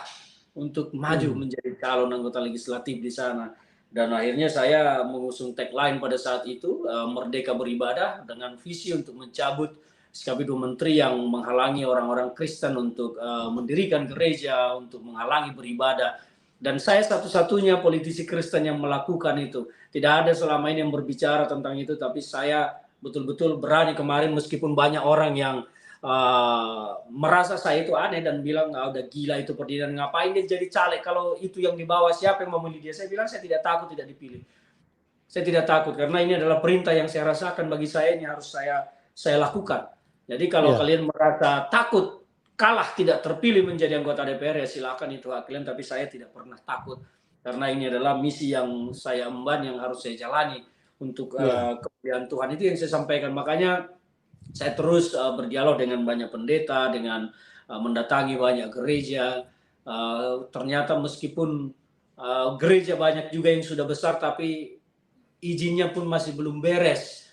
untuk maju mhm, menjadi calon anggota legislatif di sana. Dan akhirnya saya mengusung tagline pada saat itu, Merdeka Beribadah dengan visi untuk mencabut SKP 2 Menteri yang menghalangi orang-orang Kristen untuk mendirikan gereja, untuk menghalangi beribadah. Dan saya satu-satunya politisi Kristen yang melakukan itu. Tidak ada selama ini yang berbicara tentang itu, tapi saya betul-betul berani kemarin meskipun banyak orang yang merasa saya itu aneh dan bilang udah gila itu Ferdinand, ngapain dia jadi caleg kalau itu yang dibawa, siapa yang memilih dia. Saya bilang saya tidak takut tidak dipilih, saya tidak takut karena ini adalah perintah yang saya rasakan bagi saya, ini harus saya lakukan. Jadi kalau iya, kalian merasa takut kalah tidak terpilih menjadi anggota DPR ya silakan, itu hak kalian, tapi saya tidak pernah takut karena ini adalah misi yang saya emban yang harus saya jalani untuk iya, kemuliaan Tuhan. Itu yang saya sampaikan, makanya saya terus berdialog dengan banyak pendeta, dengan mendatangi banyak gereja. Ternyata meskipun gereja banyak juga yang sudah besar, tapi izinnya pun masih belum beres.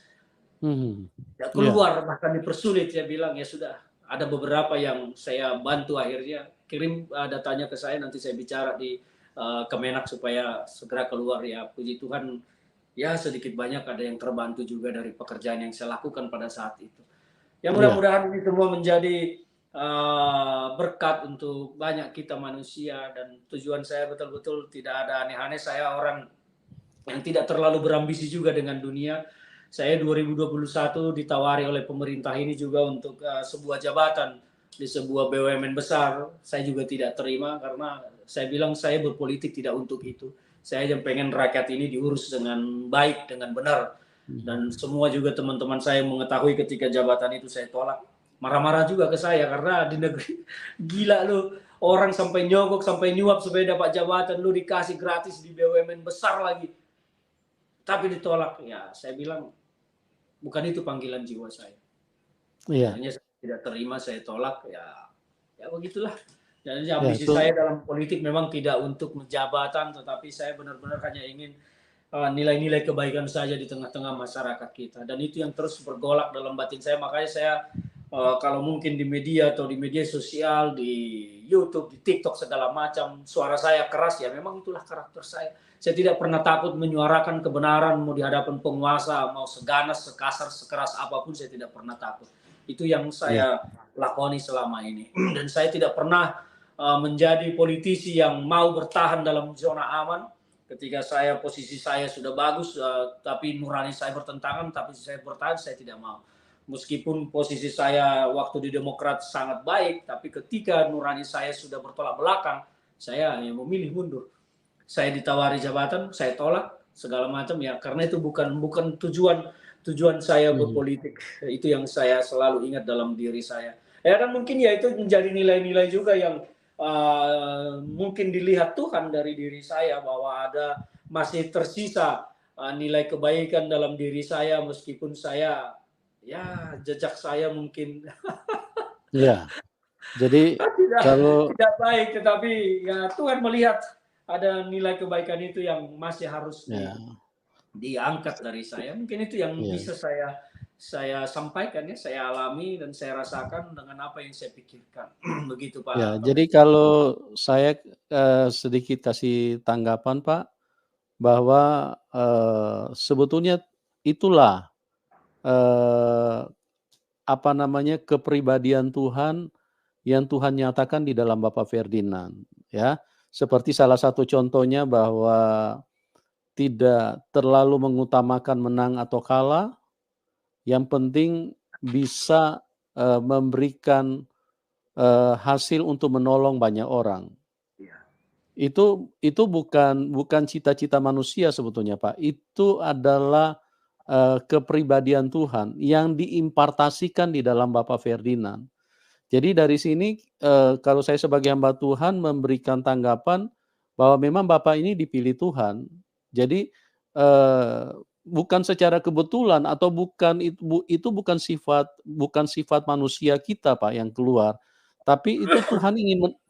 mhm, Ya iya, keluar bahkan dipersulit. Saya bilang ya sudah. Ada beberapa yang saya bantu akhirnya kirim datanya ke saya, nanti saya bicara di Kemenak supaya segera keluar. Ya puji Tuhan, ya sedikit banyak ada yang terbantu juga dari pekerjaan yang saya lakukan pada saat itu. Ya iya, mudah-mudahan ini semua menjadi berkat untuk banyak kita manusia, dan tujuan saya betul-betul tidak ada aneh-aneh. Saya orang yang tidak terlalu berambisi juga dengan dunia. Saya 2021 ditawari oleh pemerintah ini juga untuk sebuah jabatan di sebuah BUMN besar. Saya juga tidak terima karena saya bilang saya berpolitik tidak untuk itu. Saya yang pengen rakyat ini diurus dengan baik, dengan benar. mhm, Dan semua juga teman-teman saya mengetahui ketika jabatan itu saya tolak. Marah-marah juga ke saya karena di negeri gila lu, orang sampai nyogok, sampai nyuap supaya dapat jabatan, lu dikasih gratis di BUMN besar lagi tapi ditolak. Ya saya bilang bukan itu panggilan jiwa saya. iya, Akhirnya saya tidak terima, saya tolak. Ya begitulah. Jadi iya, ambisi itu saya dalam politik memang tidak untuk jabatan, tetapi saya benar-benar hanya ingin nilai-nilai kebaikan saja di tengah-tengah masyarakat kita. Dan itu yang terus bergolak dalam batin saya. Makanya saya kalau mungkin di media atau di media sosial, di YouTube, di TikTok segala macam, suara saya keras, ya memang itulah karakter saya. Saya tidak pernah takut menyuarakan kebenaran, mau di hadapan penguasa, mau seganas, sekasar, sekeras apapun, saya tidak pernah takut. Itu yang iya, saya lakoni selama ini. Dan saya tidak pernah menjadi politisi yang mau bertahan dalam zona aman. Ketika saya posisi saya sudah bagus, tapi nurani saya bertentangan, tapi saya bertahan, saya tidak mau. Meskipun posisi saya waktu di Demokrat sangat baik, tapi ketika nurani saya sudah bertolak belakang, saya yang memilih mundur. Saya ditawari jabatan, saya tolak segala macam ya, karena itu bukan bukan tujuan saya mhm, berpolitik. Itu yang saya selalu ingat dalam diri saya. Ya kan mungkin ya itu menjadi nilai-nilai juga yang mungkin dilihat Tuhan dari diri saya, bahwa ada masih tersisa nilai kebaikan dalam diri saya meskipun saya ya jejak saya mungkin iya, Jadi Tidak kalau tidak baik, tetapi ya Tuhan melihat ada nilai kebaikan itu yang masih harus ya, diangkat dari saya. Mungkin itu yang ya, bisa saya sampaikan ya, saya alami dan saya rasakan dengan apa yang saya pikirkan. Begitu ya. Pak Jadi Tobing. kalau saya sedikit kasih tanggapan Pak, bahwa sebetulnya itulah eh, apa namanya kepribadian Tuhan yang Tuhan nyatakan di dalam Bapak Ferdinand, ya. Seperti salah satu contohnya bahwa tidak terlalu mengutamakan menang atau kalah, yang penting bisa memberikan hasil untuk menolong banyak orang. Iya. Itu bukan cita-cita manusia sebetulnya, Pak. Itu adalah kepribadian Tuhan yang diimpartasikan di dalam Bapak Ferdinand. Jadi dari sini kalau saya sebagai hamba Tuhan memberikan tanggapan bahwa memang Bapak ini dipilih Tuhan. Jadi bukan secara kebetulan atau bukan sifat manusia kita Pak yang keluar. Tapi itu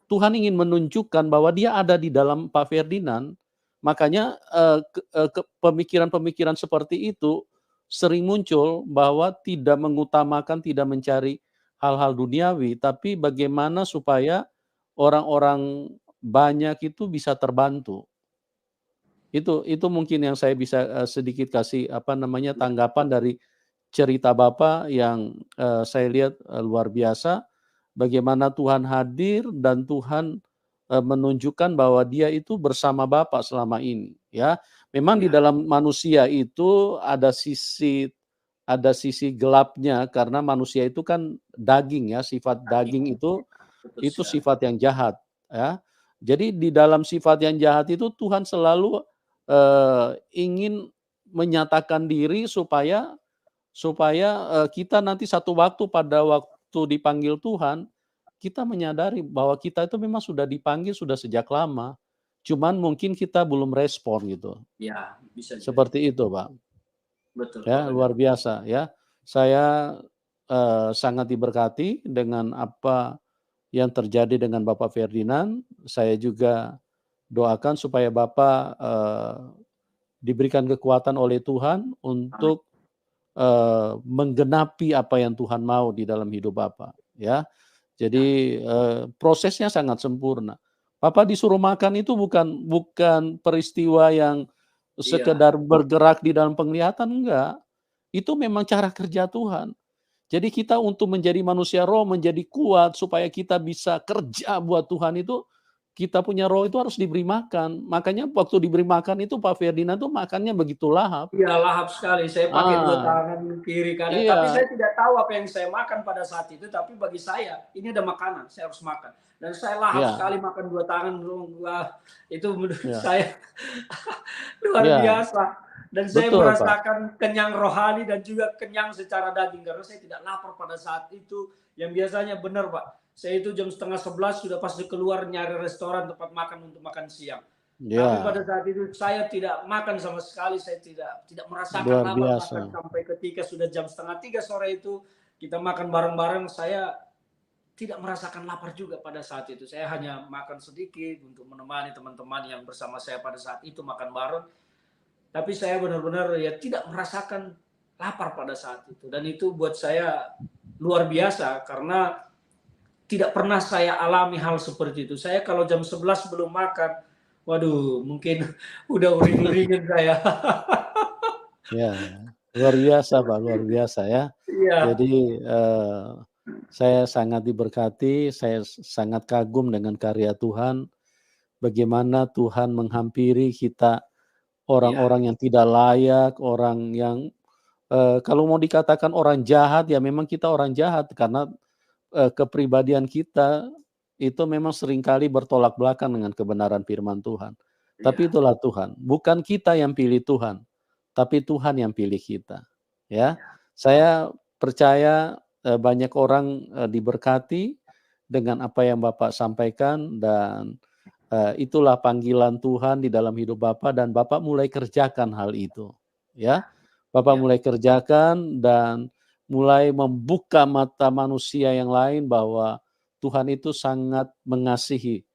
Tuhan ingin menunjukkan bahwa Dia ada di dalam Pak Ferdinand. Makanya pemikiran-pemikiran seperti itu sering muncul bahwa tidak mengutamakan, tidak mencari hal-hal duniawi, tapi bagaimana supaya orang-orang banyak itu bisa terbantu. Itu mungkin yang saya bisa sedikit kasih tanggapan dari cerita Bapak yang saya lihat luar biasa. Bagaimana Tuhan hadir dan Tuhan menunjukkan bahwa Dia itu bersama Bapak selama ini, ya. Memang di Iya. dalam manusia itu ada sisi gelapnya karena manusia itu kan daging ya, sifat daging Betul itu sekali. sifat yang jahat, ya. Jadi di dalam sifat yang jahat itu Tuhan selalu ingin menyatakan diri supaya supaya, kita nanti satu waktu pada waktu dipanggil Tuhan, kita menyadari bahwa kita itu memang sudah dipanggil sudah sejak lama, cuman mungkin kita belum respon gitu. Ya, bisa jadi. Seperti itu, Pak. Betul Pak Ya, Pendeta. luar biasa ya. Saya, sangat diberkati dengan apa yang terjadi dengan Bapak Ferdinand. Saya juga doakan supaya Bapak, diberikan kekuatan oleh Tuhan Amin. untuk menggenapi apa yang Tuhan mau di dalam hidup Bapak, ya. Amin. Jadi, prosesnya sangat sempurna. Bapak disuruh makan itu bukan peristiwa yang Iya. sekedar bergerak di dalam penglihatan, enggak. Itu memang cara kerja Tuhan. Jadi kita untuk menjadi manusia roh, menjadi kuat supaya kita bisa kerja buat Tuhan itu, kita punya roh itu harus diberi makan. Makanya waktu diberi makan itu Pak Ferdinand tuh makannya begitu lahap. Iya, lahap sekali. Saya pakai 2 Ah, tangan kiri kanan, tapi iya, saya tidak tahu apa yang saya makan pada saat itu, tapi bagi saya ini ada makanan, saya harus makan. Dan saya lahap iya, sekali makan 2 tangan, wah itu menurut iya, saya luar iya, biasa. Dan saya betul Pak. merasakan kenyang rohani dan juga kenyang secara daging karena saya tidak lapar pada saat itu. Yang biasanya benar Pak, saya itu jam setengah 11 sudah pasti keluar nyari restoran tempat makan untuk makan siang. Tapi pada Iya, saat itu saya tidak makan sama sekali, saya tidak merasakan luar lapar biasa. bahkan sampai ketika sudah jam setengah 3 sore itu kita makan bareng-bareng, saya tidak merasakan lapar juga pada saat itu. Saya hanya makan sedikit untuk menemani teman-teman yang bersama saya pada saat itu makan bareng. Tapi saya benar-benar ya tidak merasakan lapar pada saat itu. Dan itu buat saya luar biasa karena tidak pernah saya alami hal seperti itu. Saya kalau jam 11 belum makan, waduh mungkin udah uring-uringan saya. Ya, luar biasa Pak, luar biasa ya. Iya, Jadi, saya sangat diberkati, saya sangat kagum dengan karya Tuhan, bagaimana Tuhan menghampiri kita, iya, orang-orang yang tidak layak, orang yang, kalau mau dikatakan orang jahat, ya memang kita orang jahat karena, kepribadian kita itu memang seringkali bertolak belakang dengan kebenaran firman Tuhan. Tapi iya, itulah Tuhan, bukan kita yang pilih Tuhan, tapi Tuhan yang pilih kita, ya. iya, Saya percaya, banyak orang, diberkati dengan apa yang Bapak sampaikan dan, itulah panggilan Tuhan di dalam hidup Bapak dan Bapak mulai kerjakan hal itu, ya. Bapak iya, mulai kerjakan dan mulai membuka mata manusia yang lain bahwa Tuhan itu sangat mengasihi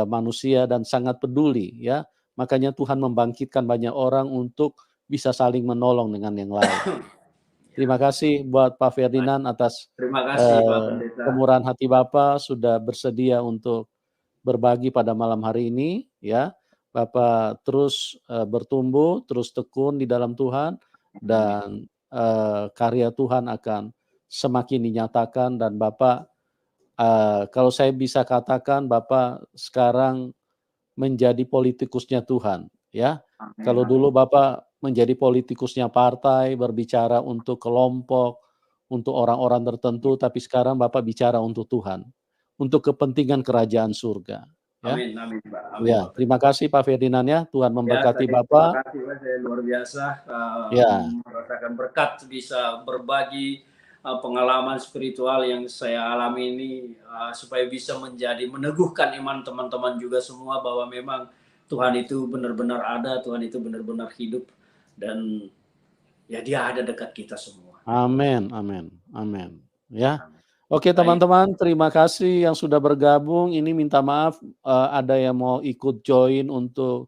manusia dan sangat peduli ya. Makanya Tuhan membangkitkan banyak orang untuk bisa saling menolong dengan yang lain. Terima kasih buat Pak Ferdinand atas Terima kasih Pak Pendeta. kemurahan hati Bapak sudah bersedia untuk berbagi pada malam hari ini ya. Bapak terus bertumbuh, terus tekun di dalam Tuhan dan karya Tuhan akan semakin dinyatakan dan Bapak kalau saya bisa katakan Bapak sekarang menjadi politikusnya Tuhan ya. Amin. Kalau dulu Bapak menjadi politikusnya partai, berbicara untuk kelompok, untuk orang-orang tertentu, tapi sekarang Bapak bicara untuk Tuhan, untuk kepentingan kerajaan surga. Ya, Amin, amin, Pak. Amin, ya. Pak. Terima kasih Pak Ferdinand ya. Tuhan memberkati Terima Bapak. kasih Pak, saya luar biasa Ya. merasakan berkat bisa berbagi pengalaman spiritual yang saya alami ini supaya bisa meneguhkan iman teman-teman juga semua bahwa memang Tuhan itu benar-benar ada, Tuhan itu benar-benar hidup dan ya Dia ada dekat kita semua. Amin, amin, amin. Ya. Amin. Oke teman-teman, terima kasih yang sudah bergabung. Ini minta maaf ada yang mau ikut join untuk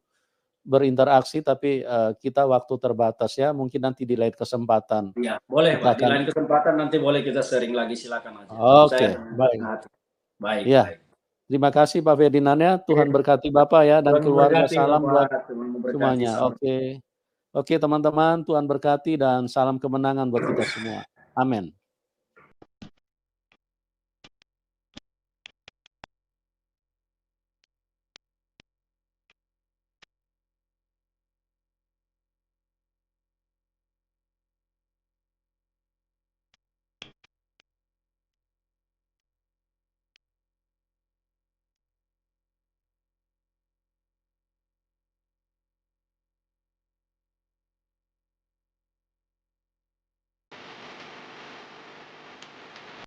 berinteraksi, tapi kita waktu terbatas ya. Mungkin nanti di lain kesempatan. Iya, boleh kita Pak. Di lain kesempatan nanti boleh kita sharing lagi, silakan aja. Oke, baik. Baik, ya. baik. Terima kasih Pak Ferdinand ya. Tuhan berkati Bapak ya dan Tuhan keluarga. memberkati, Salam Bapak. buat Tuhan memberkati. semuanya. Oke. Oke teman-teman, Tuhan berkati dan salam kemenangan buat kita semua. Amin.